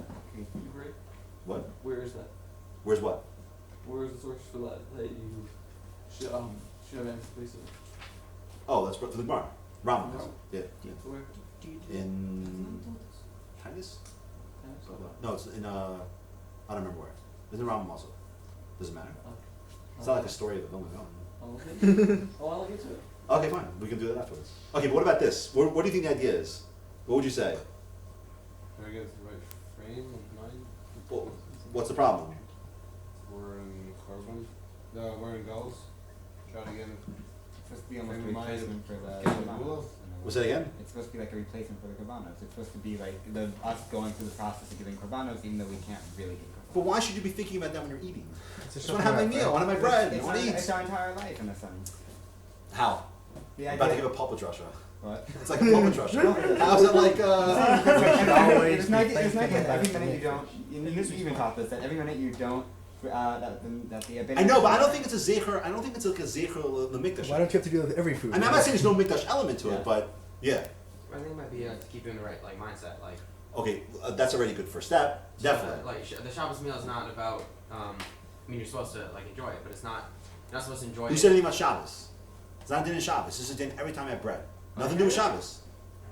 What? Where is that? Where's what? Where is the source for that you should have empty places? Oh, that's for the Gemara. Rambam. No. Yeah. Where? In Tanis? No, it's in I don't remember where. It's in Rambam also. Doesn't matter. It's not like a story of a Vilna Gaon. Okay. I'll get to it. Okay, fine. We can do that afterwards. Okay, but what about this? What do you think the idea is? What would you say? Can I get the right frame of mind? What's the problem? We're in carbon. No, we're in gulls. Try to get it. It's supposed to be almost a Frame of mind. replacement for the Get the Kabbalah. wool. What's that again? It's supposed to be like a replacement for the Korbanos. It's supposed to be like us going through the process of giving Korbanos, even though we can't really give Korbanos. But why should you be thinking about that when you're eating? It's I just want to have my meal. I want to have my bread. I It's, want to eat. it's our entire life in a sense. How? The I'm about to idea. give a pulpit drasha. What? It's like a pulpit drasha. How's it like? It's an idea that every minute you don't. You even taught this that every minute you don't. That the I know, but I don't think it's a zecher. I don't think it's like a zecher the mikdash. Why don't you have to do that with every food? I mean, I'm not saying there's no mikdash element to it, but yeah. I think it might be to keep you in the right mindset. Okay, that's already a good first step. Definitely. The Shabbos meal is not about. You're supposed to enjoy it, but it's not. You're not supposed to enjoy You it. said anything about Shabbos? It's not din in Shabbos. This is din every time I have bread. Nothing to do with Shabbos.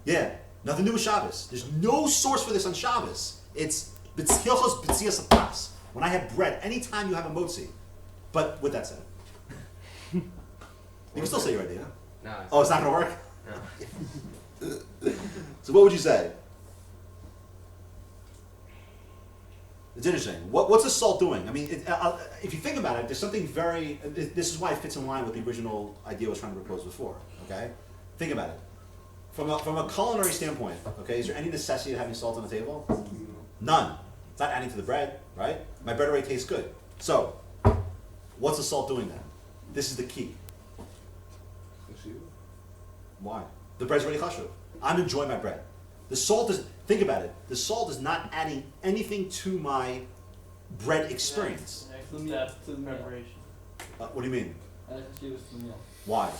Yeah. Nothing to do with Shabbos. There's no source for this on Shabbos. It's Hilchos B'tzias Apas. When I have bread, anytime you have a motzi. But with that said, you can still say your idea. No. Oh, it's not going to work? No. So what would you say? It's interesting. What's the salt doing? I mean, if you think about it, there's something very... This is why it fits in line with the original idea I was trying to propose before, okay? Think about it. From a culinary standpoint, okay, is there any necessity of having salt on the table? None. It's not adding to the bread, right? My bread already tastes good. So, what's the salt doing then? This is the key. Why? The bread's already chashuv. I'm enjoying my bread. The salt is... Think about it. The salt is not adding anything to my bread experience. Next step to the preparation. What do you mean? She was the meal. Why?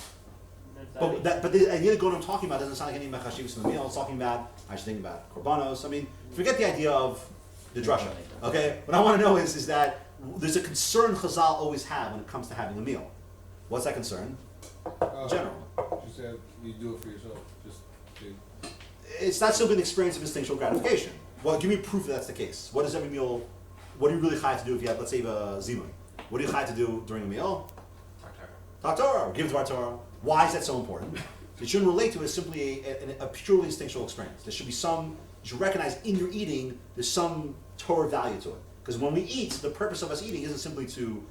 But the idea of what I'm talking about doesn't sound like any mechashivus in the meal. It's talking about, I should think about korbanos. I mean, forget the idea of the drasha. Okay? What I want to know is that there's a concern Chazal always have when it comes to having a meal. What's that concern? In general. She said you do it for yourself. Just to... It's not simply an experience of instinctual gratification. Well, give me proof that that's the case. What does every meal, what are you really chayav to do if you have, let's say, a zimun? What are you chayav to do during a meal? Talk Torah, or give to our Torah. Why is that so important? It shouldn't relate to it as simply a purely instinctual experience. There should be some, you should recognize in your eating, there's some Torah value to it. Because when we eat, the purpose of us eating isn't simply to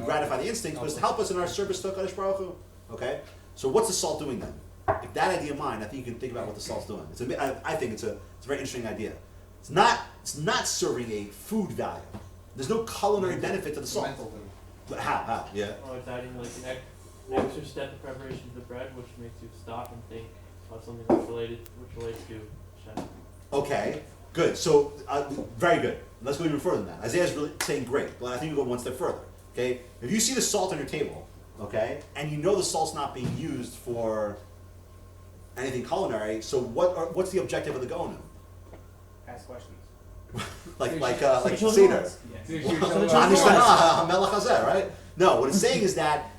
gratify the instincts, but it's to help us in our service to HaKadosh Baruch Hu. Okay? So what's the salt doing then? If that idea of mine, I think you can think about what the salt's doing. I think it's a very interesting idea. It's not serving a food value. There's no culinary benefit to the salt. How? Yeah. Oh, it's adding like an extra step of preparation to the bread, which makes you stop and think about something which relates to Shem. Okay, good. So, very good. Let's go even further than that. Isaiah's really saying great, but I think we go one step further. Okay, if you see the salt on your table, okay, and you know the salt's not being used for anything culinary, so what's the objective of the gonim? Ask questions. like Seder. Right? No, what it's saying is that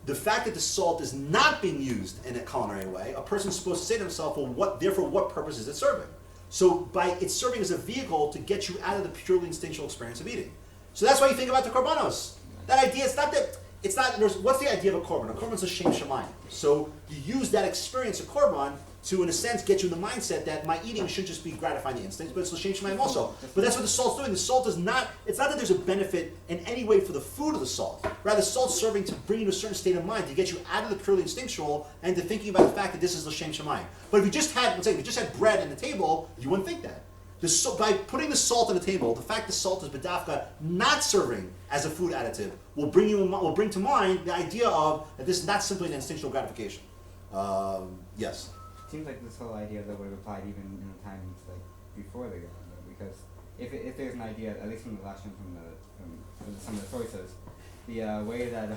the fact that the salt is not being used in a culinary way, a person's supposed to say to himself, well, what purpose is it serving? So it's serving as a vehicle to get you out of the purely instinctual experience of eating. So that's why you think about the korbanos. That idea, what's the idea of a korban? A korban's a shem shamayim. So you use that experience of korban to, in a sense, get you in the mindset that my eating should just be gratifying the instincts, but it's l'shem shamayim also. But that's what the salt's doing. The salt is not, it's not that there's a benefit in any way for the food of the salt. Rather, salt's serving to bring you to a certain state of mind, to get you out of the purely instinctual and to thinking about the fact that this is l'shem shamayim. But if you just had, bread on the table, you wouldn't think that. By putting the salt on the table, the fact the salt is bedafka not serving as a food additive will bring to mind the idea of that this is not simply an instinctual gratification. Yes. It seems like this whole idea that would have applied even in the times like before the government, because if there's an idea, at least from the last one from some of the sources, the way that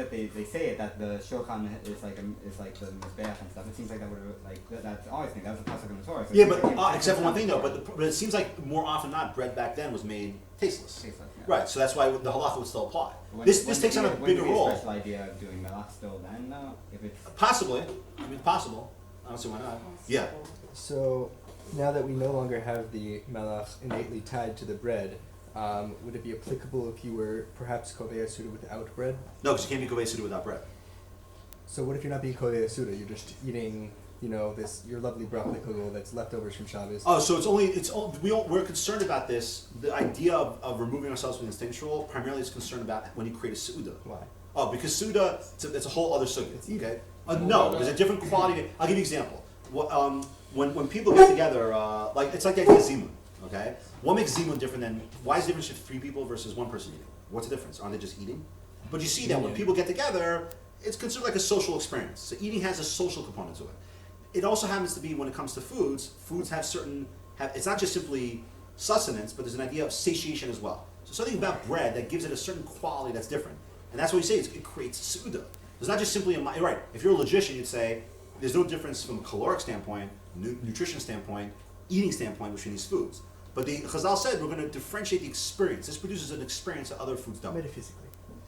they say it, that the shulchan is like the mizbeach and stuff. It seems like that would have that's always thing. That was a pasuk in the Torah. So yeah, but except for one thing though. But it seems like more often than not, bread back then was made tasteless. Yeah. Right. So that's why the halacha would still apply. This takes on a bigger role. Special idea of doing melach still then though, if it's possibly. I mean, possible. I don't see why not. Yeah. So now that we no longer have the melach innately tied to the bread, would it be applicable if you were perhaps kovei suda without bread? No, because you can't be kovei suda without bread. So what if you're not being kovei suda? You're just eating, your lovely broccoli kugel that's leftovers from Shabbos. Oh, so we're concerned about this. The idea of removing ourselves from the instinctual primarily is concerned about when you create a suda. Why? Oh, because suda, it's a whole other suda. Okay. No, there's a different quality. I'll give you an example. When people get together, it's like the idea of zimun. Okay. What makes zimun different than? Why is the difference if 3 people versus 1 person eating? What's the difference? Aren't they just eating? But you see that when people get together, it's considered like a social experience. So eating has a social component to it. It also happens to be when it comes to foods have it's not just simply sustenance, but there's an idea of satiation as well. So something about bread that gives it a certain quality that's different. And that's what we say, it creates suda. It's not just simply right. If you're a logician, you'd say there's no difference from a caloric standpoint, nutrition standpoint, eating standpoint between these foods. But the Chazal said we're going to differentiate the experience. This produces an experience that other foods don't.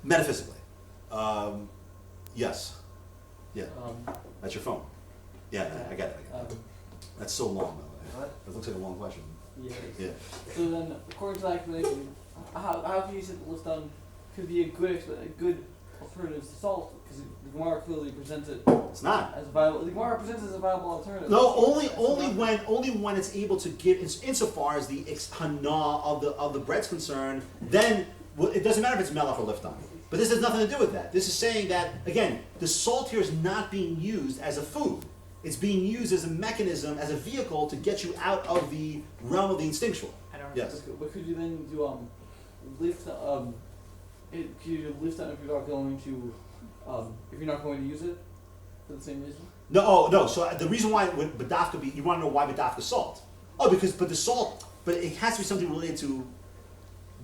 Metaphysically. Yes. Yeah. That's your phone. Yeah, I get it. That's so long, though. What? It looks like a long question. Yeah. Yeah. So then, according to that explanation, how can you say that Lifton could be a good alternative to salt? Because the Gemara clearly presents it It's not. as a viable. The Gemara presents it as a viable alternative. No, only when it's able to give, insofar as the hana of the bread's concerned, then it doesn't matter if it's melach or lifton. But this has nothing to do with that. This is saying that, again, the salt here is not being used as a food. It's being used as a mechanism, as a vehicle to get you out of the realm of the instinctual. I don't. Yes. But could you then do lift could you do lift on if you're not going to use it for the same reason? No. So the reason why badafka be, you want to know why badafka salt? Oh, but it has to be something related to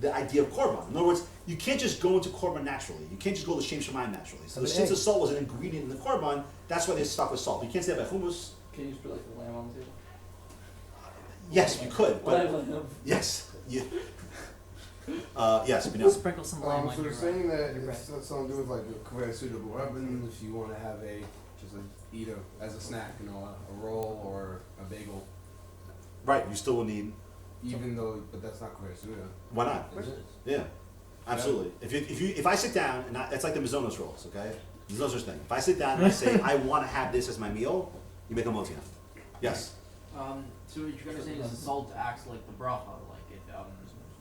the idea of korban. In other words, you can't just go into korban naturally. You can't just go to shem shemayim naturally. So since the salt was an ingredient in the korban, that's why they stuck with salt. You can't say that by hummus. Can you just put like a lamb on the table? Yes, you could. But Lamb. yes, yes, but no. Sprinkle some lime on So your they're saying that your bread. it's something to do with like a kaveh suitable weapon if you want to have eat as a snack, a roll or a bagel. Right, you still will need. But that's not kaveh suda. Why not? Yeah, absolutely. If I sit down and that's like the mizonos rolls, okay? There's no such thing. If I sit down and I say I want to have this as my meal, you make a motina. Yes. So what you're gonna say is the salt acts like the bracha, like it.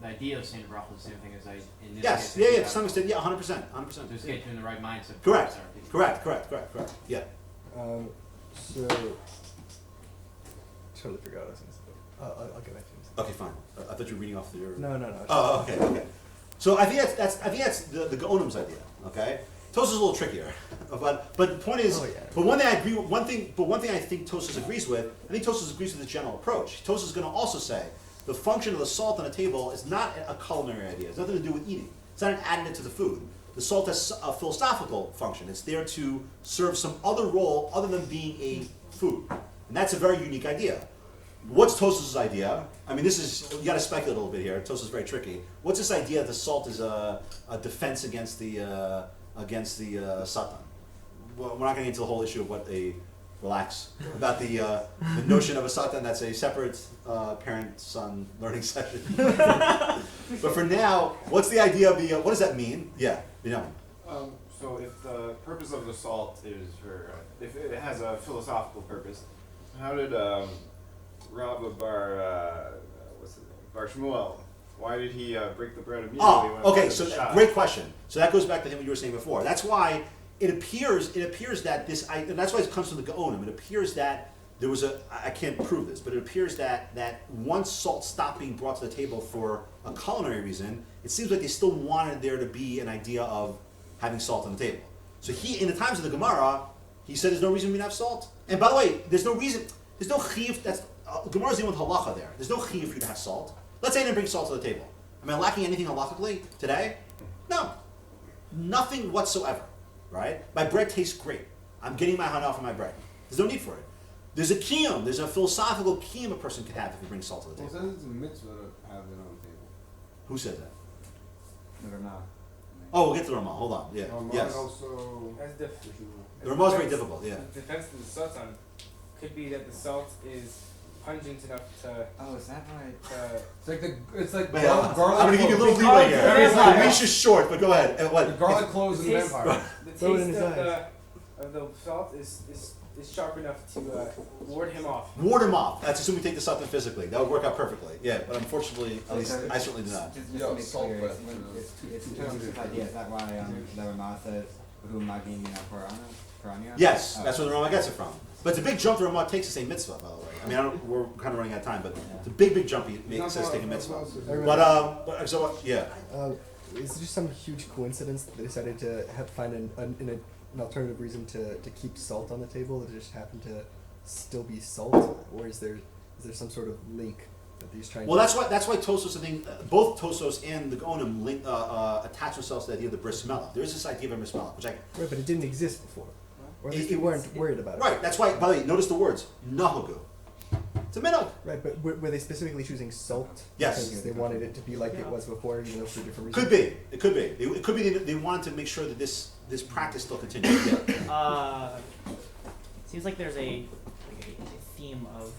The idea of saying the bracha is the same thing as in this Yes. case. Yeah. To some extent, yeah, 100%. Just get you in the right mindset. Correct. Yeah. So totally forgot what I was going to say. I'll get back to you. Okay, fine. I thought you were reading off your. No. Oh, okay. So I think that's the Gaonim's idea. Okay, Tosas is a little trickier, but the point is, but one thing I agree with, one thing I think Tosas agrees with. I think Tosas agrees with the general approach. Tosas is going to also say the function of the salt on the table is not a culinary idea. It's nothing to do with eating. It's not an additive to the food. The salt has a philosophical function. It's there to serve some other role other than being a food, and that's a very unique idea. What's Tosas' idea? I mean, you got to speculate a little bit here. Tosas is very tricky. What's this idea that the salt is a defense against the satan? Well, we're not going to get into the whole issue of about the notion of a satan. That's a separate parent-son learning session. But for now, what's the idea of what does that mean? Yeah, So if the purpose of the salt is if it has a philosophical purpose, how did Rabba Bar Shmuel, why did he break the bread immediately? Okay, so great question. So that goes back to what you were saying before. That's why it appears that and that's why it comes from the Gaonim. It appears that there was I can't prove this, but it appears that once salt stopped being brought to the table for a culinary reason, it seems like they still wanted there to be an idea of having salt on the table. So in the times of the Gemara, he said there's no reason we don't have salt. And by the way, there's no chiyuv, that's, Gemara's dealing with halacha there. There's no chiyuv for you to have salt. Let's say I didn't bring salt to the table. Am I lacking anything halachically today? No. Nothing whatsoever, right? My bread tastes great. I'm getting my hana from my bread. There's no need for it. There's a kiyum, there's a philosophical kiyum a person could have if he brings salt to the table. Well, it says it's a mitzvah to have it on the table. Who said that? The Ramah. Oh, we'll get to the Ramah. Hold on. Yeah. Yes. Also, The Ramah is very difficult. Yeah. The defense of the sultan could be that the salt is pungent enough to. Oh, is that right? it's like Wait, garlic. I'm going to give you a little leeway here. The leash is short, but go ahead. The garlic cloves in the vampire. The Throw it in taste his of the salt is sharp enough to ward him off. Ward him off. That's assuming we take the sultan physically. That would work out perfectly. Yeah, but unfortunately, at least I certainly do not. Just to make clear, it's two different ideas. Is that why the Ramah says, "Who magin Purania"? Yes, that's where the Ramah gets it from. But it's a big jump the Ramah takes to say mitzvah, by the way. I mean, we're kind of running out of time, but it's a big jump he says take a mitzvah. But so yeah. Is it just some huge coincidence that they decided to find an alternative reason to keep salt on the table that just happened to still be salt, or is there some sort of link that these trying? Well, that's why Tosos, I think, both Tosos and the Gaonim attach themselves to the idea of the bris milah. There is this idea of a bris milah, which right, but it didn't exist before, or at least you weren't worried about it. Right. That's why. By the way, notice the words nahagu. It's a minhag. Right, but were they specifically choosing salt? Yes. Because they wanted it to be like it was before, even though for different reasons. Could be. It could be. It could be they wanted to make sure that this practice still continues. Yeah. Seems like there's a theme of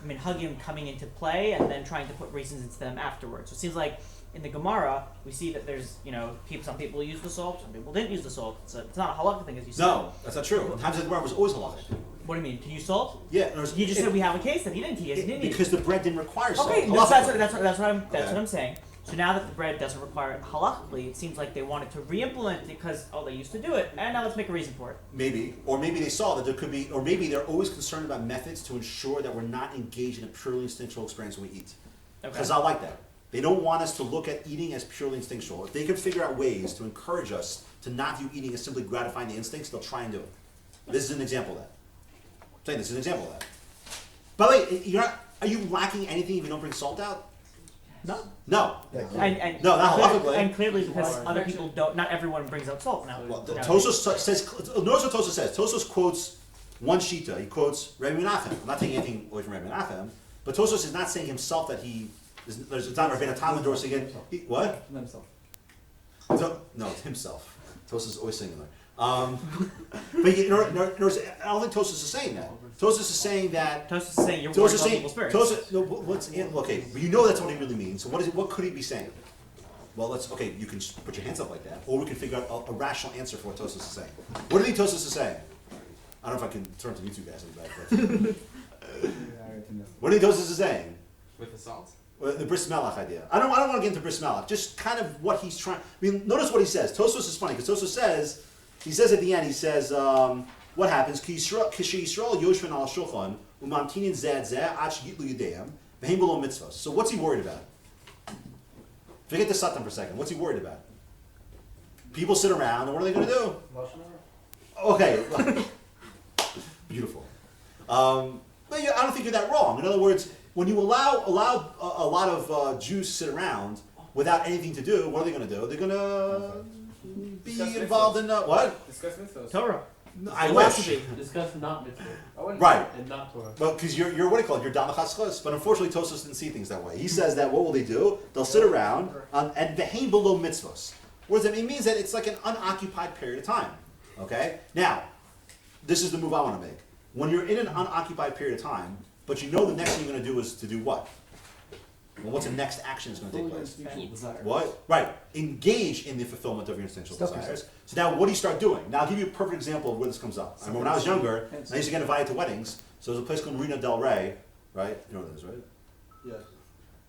minhagim coming into play and then trying to put reasons into them afterwards. So it seems like in the Gemara we see that there's some people use the salt, some people didn't use the salt. It's not a halakha thing as you said. No, that's not true. Times the Gemara was always halakhic. What do you mean? To use salt? Yeah, You just said we have a case that he didn't use. Because the bread didn't require salt. Okay, that's what I'm saying. So now that the bread doesn't require it halakhically, it seems like they wanted to re-implement it because they used to do it, and now let's make a reason for it. Maybe, or maybe they saw that there could be, or maybe they're always concerned about methods to ensure that we're not engaged in a purely instinctual experience when we eat. Because I like that. They don't want us to look at eating as purely instinctual. If they can figure out ways to encourage us to not view eating as simply gratifying the instincts, they'll try and do it. This is an example of that. I'm saying this is an example of that. By the way, are you lacking anything if you don't bring salt out? No. No. And No, not halakhically. And clearly because other people don't, not everyone brings out salt now. Well, Tosos says, notice what Tosos says. Tosos quotes one shita. He quotes Rabbi Menachem. I'm not taking anything away from Rabbi Menachem, but Tosos is not saying himself that there's a time where Rabbeinu Tam endorsing it. What? Himself. No, it's himself. Tosos is always singular. But I don't think Tosos is saying that. Tosos is saying that. Tosos is saying you're worried about people's spirits. Okay, but you know that's what he really means. So what could he be saying? Well, you can put your hands up like that, or we can figure out a rational answer for what Tosos is saying. What do you think Tosos is saying? I don't know if I can turn to you two guys in the back. What do you think Tosos is saying? With the salt? The bris melach idea. I don't want to get into bris melach. Just kind of what he's trying. Notice what he says. Tosos is funny because Tosos says. He says at the end. He says, "What happens? Kishe Yisrael yoshvin al shulchan umamtinin zed zeh ach yitlu yudeim v'hem below mitzvos." So what's he worried about? Forget the satan for a second. What's he worried about? People sit around, and what are they going to do? Okay, beautiful. But I don't think you're that wrong. In other words, when you allow a lot of Jews to sit around without anything to do, what are they going to do? They're going to be involved in what? Discuss mitzvahs. Torah. I wish. Discuss not mitzvah. Right. And not Torah. Well, because you're what do you call it? You're damachas. But unfortunately, Tosos didn't see things that way. He says that what will they do? They'll sit around and behaim below mitzvos. What does that mean? It means that it's like an unoccupied period of time. Okay. Now, this is the move I want to make. When you're in an unoccupied period of time, but you know the next thing you're going to do is to do what? Well, what's the next action that's going to take place? What? Right. Engage in the fulfillment of your instinctual desires. So now what do you start doing? Now I'll give you a perfect example of where this comes up. I remember when I was younger, I used to get invited to weddings. So there's a place called Marina Del Rey, right? You know what it is, right? Yeah.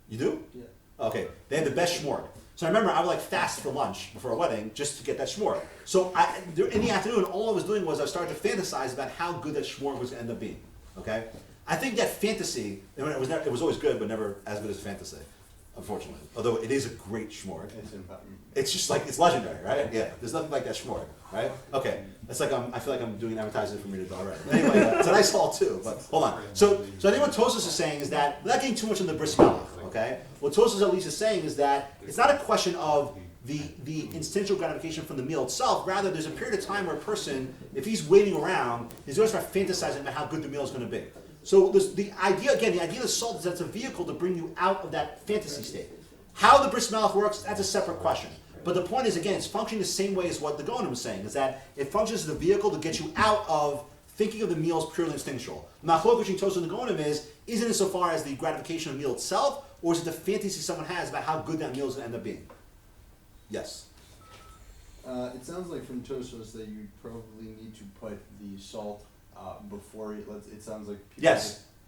You do? Yeah. Okay. They had the best shmorg. So I remember I would fast for lunch before a wedding just to get that shmorg. So in the afternoon, all I was doing was I started to fantasize about how good that shmorg was going to end up being. Okay? I think that fantasy, it was always good, but never as good as fantasy, unfortunately. Although it is a great shmorg. It's just it's legendary, right? Yeah, there's nothing like that shmorg, right? Okay, it's like I feel like I'm doing advertising for Migdal already. Anyway, it's a nice hall too, but hold on. So I think what Tosos is saying is that, without getting too much in the bris melach, okay? What Tosos at least is saying is that it's not a question of the instinctual gratification from the meal itself. Rather, there's a period of time where a person, if he's waiting around, he's going to start fantasizing about how good the meal is going to be. So the idea of the salt is that it's a vehicle to bring you out of that fantasy state. How the bris melach works, that's a separate question. But the point is, again, it's functioning the same way as what the Gonim was saying, is that it functions as a vehicle to get you out of thinking of the meal as purely instinctual. The machlok between Tosos and the Gonim is it insofar as the gratification of the meal itself, or is it the fantasy someone has about how good that meal is going to end up being? Yes? It sounds like from Tosos that you probably need to put the salt before it sounds like people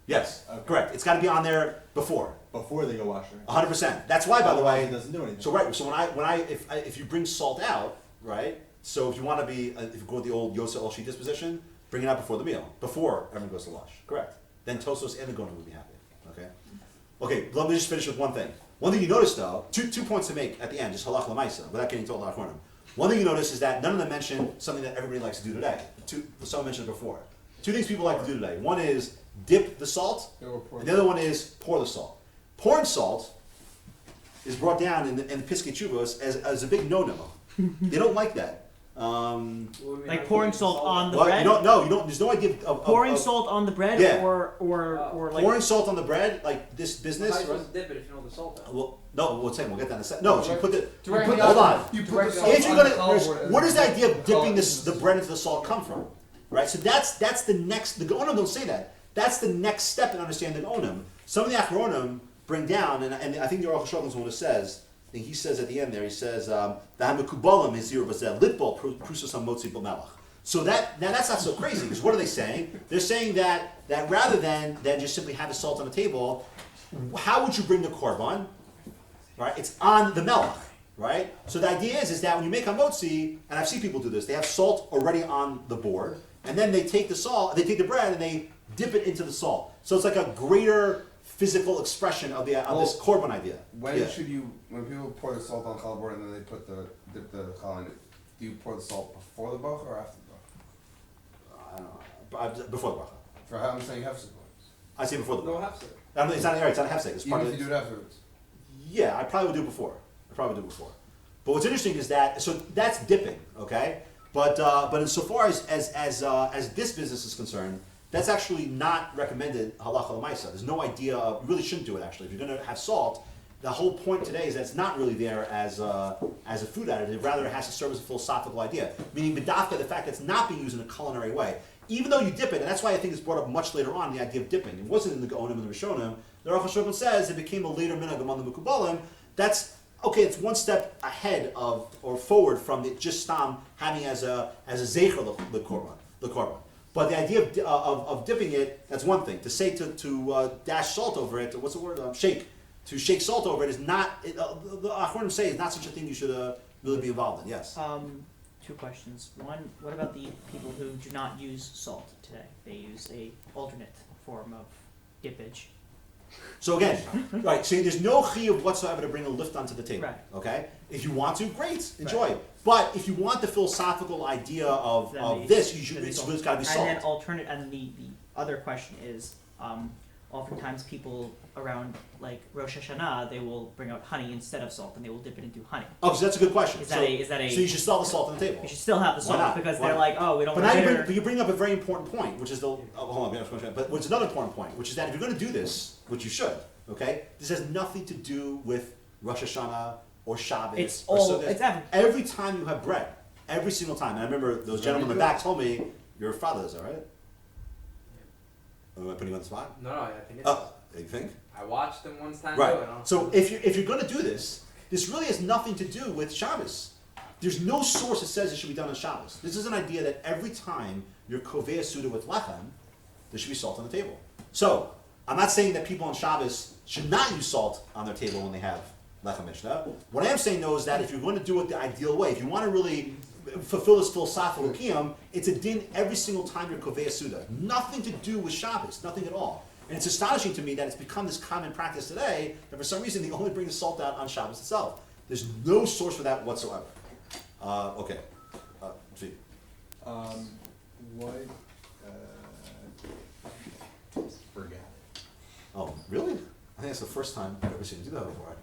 Yes, correct. It's got to be on there before they go wash their hands. 100%. That's why, by the way, it doesn't do anything. So right. So if you bring salt out, right? So if you want to be, if you go with the old Yosef El Shitas position, bring it out before the meal, before everyone goes to wash. Correct. Then Tosos and the Gonim will be happy. Okay. Okay. Let me just finish with one thing. One thing you notice though, two points to make at the end, just halach l'maisa, without getting told halach l'maisa. One thing you notice is that none of them mention something that everybody likes to do today. Someone mentioned it before. Two things people like to do today. One is dip the salt, and the other one is pour the salt. Pouring salt is brought down in the Piskei Teshuvos as a big no-no. They don't like that. Like pouring salt on the bread? You don't. There's no idea of pouring salt on the bread, yeah. or like pouring salt on the bread, like this business. How are you supposed to dip it if you know the salt out? Well, no, we'll get that in a second. No, you put the. Directly hold on. You put the salt If you're on gonna, the where does the idea of dipping the bread into the salt come from? Right. So that's the next. The Gonim don't say that. That's the next step in understanding Onim. Some of the Achronim bring down, and I think the Aruch HaShulchan is one who says, and he says at the end there, he says, the Hamekubalim is Litbol Prusos HaMotzi B'Melech. So now that's not so crazy, because what are they saying? They're saying that rather than just simply have the salt on the table, how would you bring the korban? Right? It's on the melech, right? So the idea is that when you make a motzi, and I've seen people do this, they have salt already on the board, and then they take the bread and they dip it into the salt. So it's like a greater physical expression of this korban idea. When people pour the salt on challah board and then they dip the challah in it, do you pour the salt before the bracha or after the bracha? I don't know. Before the bracha. For how I'm saying hefsek. I say before the No bracha. hefsek. It's not a hefsek. It's part Even of if you do it afterwards. Yeah, I probably would do it before. But what's interesting is that that's dipping, okay? But insofar as this business is concerned, that's actually not recommended halacha l'maisa. There's no idea of, you really shouldn't do it actually. If you're going to have salt, the whole point today is that it's not really there as a food additive. Rather, it has to serve as a philosophical idea. Meaning, b'dafka, the fact that it's not being used in a culinary way. Even though you dip it, and that's why I think it's brought up much later on, the idea of dipping. It wasn't in the Gaonim and the Rishonim. The Aruch HaShulchan says it became a later minhag among the Mekubalim. That's okay. It's one step ahead of or forward from the just stam having as a zeicher the korban. But the idea of dipping it, that's one thing. To say to dash salt over it, what's the word? Shake. To shake salt over it is not. The Achronim say is not such a thing you should really be involved in. Yes. Two questions. One, what about the people who do not use salt today? They use a alternate form of dippage. So again, right, so there's no chiyuv whatsoever to bring a lift onto the table. Right. Okay? If you want to, great, enjoy. Right. But if you want the philosophical idea of this, it's got to be salt. And then the other question is, oftentimes people around like Rosh Hashanah, they will bring out honey instead of salt, and they will dip it into honey. Oh, so that's a good question. Is that a? So you should still have the salt on the table. You should still have the Why salt not? because Why they're not? like, oh, we don't. But you bring up a very important point, which is hold on, but which is another important point, which is that if you're going to do this, which you should, okay, this has nothing to do with Rosh Hashanah or Shabbos. It's or all. Sukkot. It's everything. Every time you have bread, every single time. And I remember those gentlemen in the back told me, your father is, all right? Am I putting you on the spot? No, I think it's. You think? I watched them one time. Right. Do it. So if you're going to do this really has nothing to do with Shabbos. There's no source that says it should be done on Shabbos. This is an idea that every time you're kovea suda with lechem, there should be salt on the table. So I'm not saying that people on Shabbos should not use salt on their table when they have lechem mishnah. What I am saying though is that if you're going to do it the ideal way, if you want to really fulfill this philosophical kiyum, it's a din every single time you're kovea suda. Nothing to do with Shabbos, nothing at all. And it's astonishing to me that it's become this common practice today that for some reason they only bring the salt out on Shabbos itself. There's no source for that whatsoever. Okay. Gee. Forget. Oh, really? I think that's the first time I've ever seen you do that before.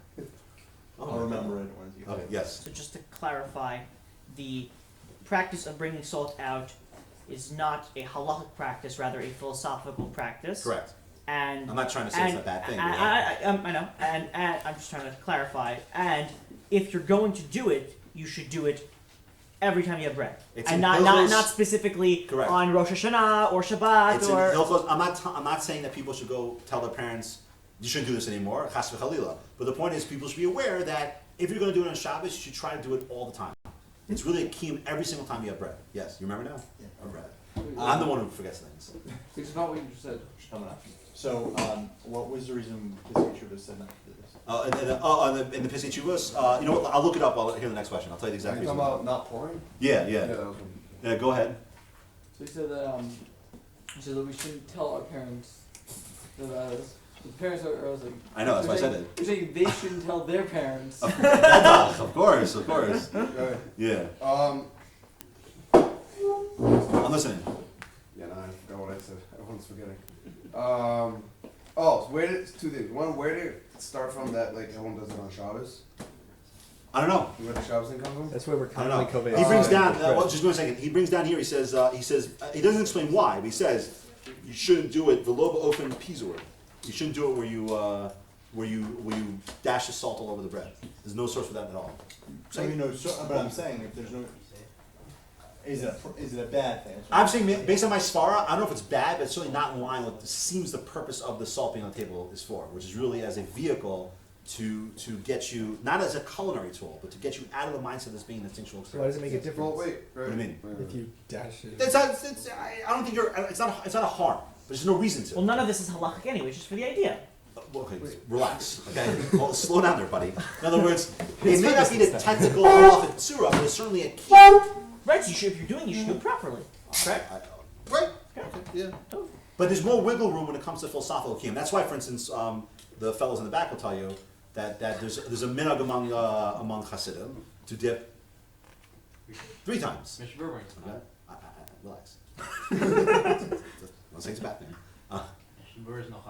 I'll remember it once you. Okay, yes. So just to clarify, the practice of bringing salt out is not a halachic practice, rather a philosophical practice. Correct. And I'm not trying to say it's a bad thing. I know, and I'm just trying to clarify. And if you're going to do it, you should do it every time you have bread, It's and in not Hilchos- specifically Correct. on Rosh Hashanah or Shabbat It's or. in Hilchos. I'm not saying that people should go tell their parents you shouldn't do this anymore, chas v'chalila. But the point is, people should be aware that if you're going to do it on Shabbos, you should try to do it all the time. It's really a kiyum every single time you have bread. Yes, you remember now? Yeah. Or bread. I'm the one who forgets things. It's not what you just said. Coming up. So, what was the reason Pesach said not to do this? In the Pesach Chuvos, you know what? I'll look it up. I'll hear the next question. I'll tell you the exact Are you reason. talking about not pouring? Yeah. That was one. Yeah, go ahead. So he said that we shouldn't tell our parents that the parents are like. I know, that's why I said it. You're saying they shouldn't tell their parents. Of course. Right. Yeah, Um, I'm listening. yeah, no, I forgot what I said. Everyone's forgetting. So where did two things? One, where did it start from that like everyone does it on Shabbos? I don't know. Where the Shabbos thing comes from? That's where we're I don't commonly know. kovea. He brings down. bread. Well, just one second. He brings down here. He says. He doesn't explain why. But he says you shouldn't do it. Veloba ofen pizor. You shouldn't do it where you dash the salt all over the bread. There's no source for that at all. So, but I'm saying if there's no. Is it a bad thing? I'm saying based on my svara, I don't know if it's bad, but it's certainly not in line with seems the purpose of the salt being on the table is for, which is really as a vehicle to get you, not as a culinary tool, but to get you out of the mindset of this being an instinctual So why does experience. it make a difference? Well, wait. What do you mean? If you dash it. I don't think it's not a harm, but there's no reason to. Well, none of this is halachic anyway, it's just for the idea. Well, okay, relax. Okay, well, slow down there, buddy. In other words, it may not be the technical halachic tzura, but it's certainly a key. Right, so you should, if you're doing it, you should do it properly. Correct? Right. Okay. Yeah. But there's more wiggle room when it comes to philosophical kiyum. That's why, for instance, the fellows in the back will tell you that there's a minhag among Hasidim to dip 3 times. Mr. Burbank. Okay. Relax. I'm saying it's a bad thing. Mr. Burbank is no I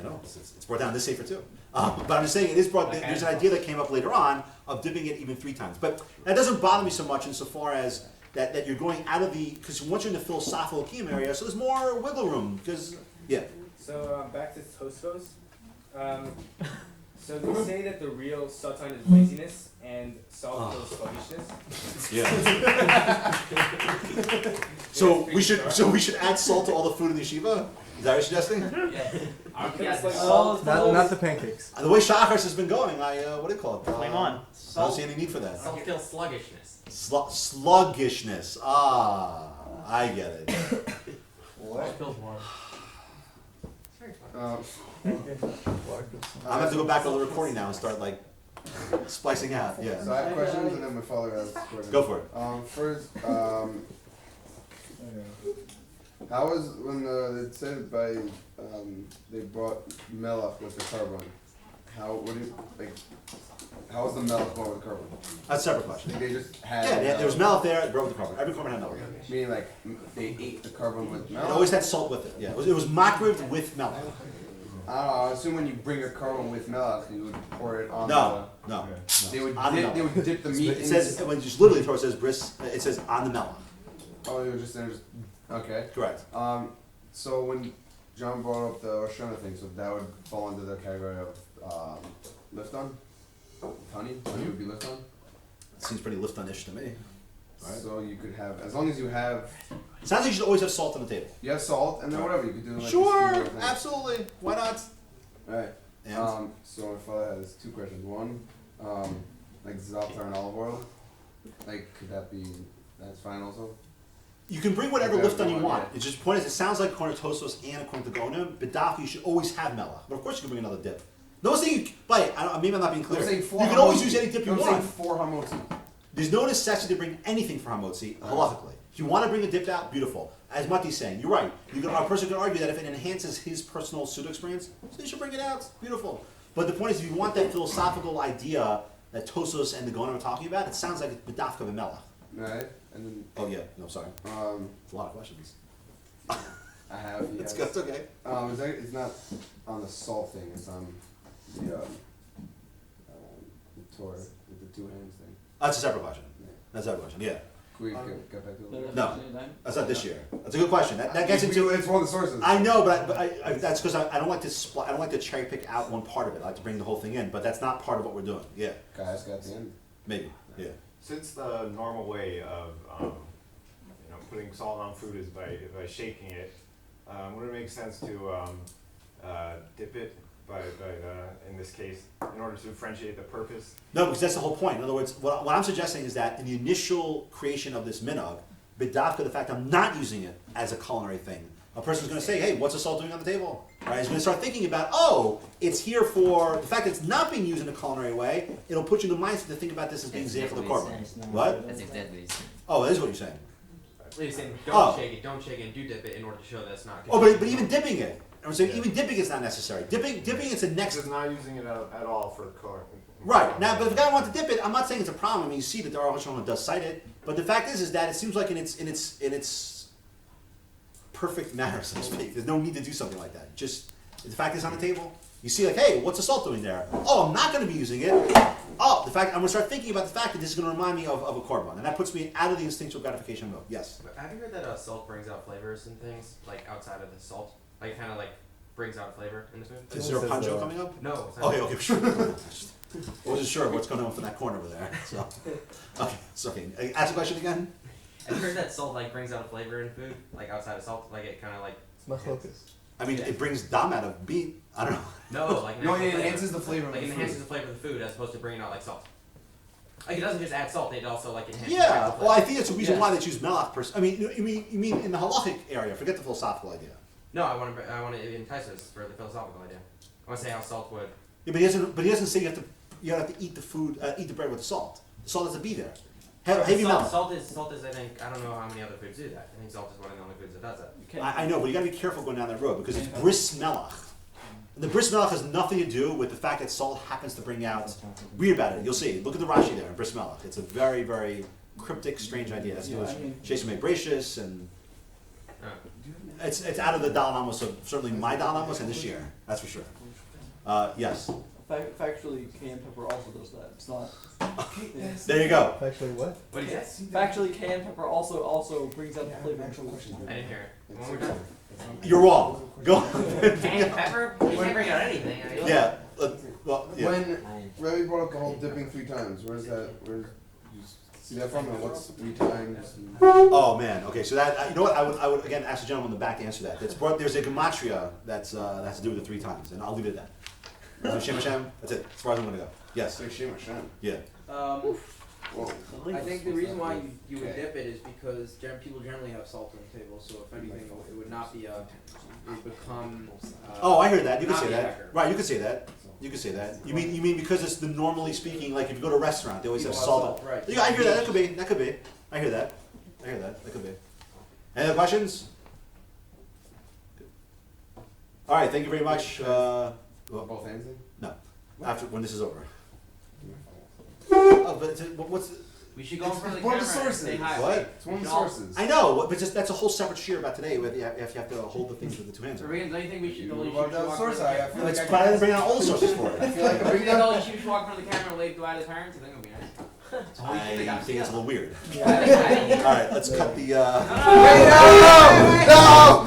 know it's brought down this safer too. But I'm just saying it is brought. Okay. There's an idea that came up later on of dipping it even 3 times. But that doesn't bother me so much insofar as that you're going out of the, because once you're in the philosophical kiyum area, so there's more wiggle room. Because yeah. So back to Tosfos. So they say that the real Satan is laziness and salt is sluggishness. Yeah. So we should add salt to all the food in the yeshiva. Is that what you're suggesting? Because like salt, Not the pancakes. The way Shachars has been going, what do you call it? Flame on. I don't see any need for that. Salt kills sluggishness. Sluggishness. I get it. What? Kills more. I'm gonna have to go back to the recording now and start like splicing out. Yeah. So I have questions and then my father has questions. Go for it. First, how was when it said by they brought melach with the carbon? How was the melach brought with the carbon? That's a separate question. Like they just had. Yeah, there was melach there. It brought with the carbon. Every carbon had melach. Meaning like they ate the carbon with It melach. always had salt with it. Yeah, it was makrived with melach. I don't know. I assume when you bring a carbon with melach, you would pour it on. No. They would On the dip, they would dip the meat. It says when just literally Torah says bris. It says on the melach. Oh, they would just okay. Correct. So when John brought up the Oshana thing, so that would fall under the category of lift on. Honey would be lift on. It seems pretty lift on-ish to me. Right. So you could have, as long as you have. It sounds like you should always have salt on the table. You have salt, and then whatever you could do. Like Sure, the stew or thing. absolutely. Why not? Right. And? So my father has 2 questions. One, like za'atar and olive oil, like could that be? That's fine also. You can bring whatever Okay, lift on you go on, want. yeah. It's just point is it sounds like according to Tosos and according to Gonim, B'daf you should always have melach. But of course you can bring another dip. No one's saying maybe I'm not being clear. I'm saying You for can always hamotzi. use any dip you I'm want. saying for hamotzi. There's no necessity to bring anything for hamotzi, halakhically. If you want to bring a dip out, beautiful. As Mati's saying, you're right. A person can argue that if it enhances his personal pseudo experience, so you should bring it out. Beautiful. But the point is, if you want that philosophical idea that Tosos and the Gonim are talking about, it sounds like it's b'dafka v'melach. Right. And then. Oh yeah, no, sorry. It's a lot of questions. I have. It's Yes. good, it's okay. It's not on the salt thing. It's on the Torah with the 2 hands thing. That's a separate question. That's a separate question. Yeah. Can we get back to it? No, that's not this year. That's a good question. That gets into. It's one of the sources. I know, but I that's because I don't like to I don't like to cherry pick out one part of it. I like to bring the whole thing in, but that's not part of what we're doing. Yeah. Can I ask at the end? Maybe. Yeah. Since the normal way of putting salt on food is by shaking it, would it make sense to dip it by in this case in order to differentiate the purpose? No, because that's the whole point. In other words, what I'm suggesting is that in the initial creation of this minhag, b'dafka, the fact I'm not using it as a culinary thing, a person's going to say, hey, what's the salt doing on the table? Right? He's going to start thinking about, oh, it's here for the fact that it's not being used in a culinary way. It'll put you in the mindset to think about this as being zeh for the korban. What? That's exactly what he's saying. Oh, that is what you're saying. He's saying Oh. don't shake it, and do dip it in order to show that it's not. Oh, but even dipping it. I'm saying even dipping is not necessary. Dipping it's a next. It's not using it at all for color. Right now, but if the guy wants to dip it, I'm not saying it's a problem. I mean, you see that the Aruch LaSharon does cite it, but the fact is that it seems like in its perfect manner, so to speak. There's no need to do something like that. Just the fact is on the table. You see, like, hey, what's the salt doing there? Oh, I'm not going to be using it. Oh, the fact I'm going to start thinking about the fact that this is going to remind me of a korban, and that puts me out of the instinctual gratification mode. Yes. But have you heard that salt brings out flavors and things like outside of the salt, like kind of like brings out flavor in the food? Is there a poncho coming up? No. It's not. Okay, sure. I wasn't sure what's going on from that corner over there. So, okay, it's okay. Ask the question again. I've heard that salt like brings out a flavor in food, like outside of salt, like it kind of like. It's machlokas. I mean, it brings dam out of meat. I don't know. No, like No, natural it flavor. enhances the flavor of Like the it food. enhances the flavor of the food as opposed to bringing out like salt. Like it doesn't just add salt; it also like enhances. the Yeah, actual well, I flavor. think it's a reason Yeah. why they choose melach. I mean, you mean in the halachic area? Forget the philosophical idea. No, I want to entice us for the philosophical idea. I want to say how salt would. Yeah, but he doesn't say you have to eat the food, eat the bread with the salt. The salt has to be there. Heavy melach. Salt is I think I don't know how many other foods do that. I think salt is one of the only foods that does that. You can't- I know, but you got to be careful going down that road because it's bris melach. And the bris melach has nothing to do with the fact that salt happens to bring out. Read about it. You'll see. Look at the Rashi there in bris melach. It's a very, very cryptic, strange idea. It's Yeah, I mean- Sheshem Brachus, and Oh. it's out of the Dal Amos of certainly my Dal Amos and this year. That's for sure. Yes. Factually, cayenne pepper also does that. It's not. Yeah. There you go. Actually, what? What did you say? Factually, cayenne pepper also brings out the flavor. I didn't hear it. One more time. You're wrong. Go. Cayenne pepper? You can't bring out anything. I mean, Yeah. Well, yeah. When Rebbe brought up the whole dipping 3 times, where's that? Where's you see that from? And what's 3 times? Oh man. Okay. So that you know what I would again ask the gentleman in the back to answer that. There's a gematria that's has to do with the 3 times, and I'll leave it at that. Shem Hashem. That's it. As far as I'm gonna go. Yes. Say Shem Hashem. Yeah. Whoa. I think the reason why you would dip it is because people generally have salt on the table, so if anything, it would not be it would become. Oh, I heard that. You could not say be that. accurate. Right. You could say that. You could say that. You mean because it's the normally speaking, like if you go to a restaurant, they always have People salt. Right. Yeah, I hear that. That could be. That could be. I hear that. I hear that. That could be. Any other questions? All right. Thank you very much. Both hands in? No. After when this is over. Oh, but what's? we should go in front of the one of camera the and say sources. hi. What? It's one of the We should all- sources. I know, but just that's a whole separate shear about today. Where you have to hold the things with the 2 hands. So, Regan, don't you think we should You only brought should down walk source, in front I of feel the like That's but I didn't bring out all the sources for it. I feel like camera? bringing Don't up. you think we should walk in front of the camera and wave goodbye to his parents? I think it would be nice. I think it's a little weird. I think All right, let's cut the. No! No!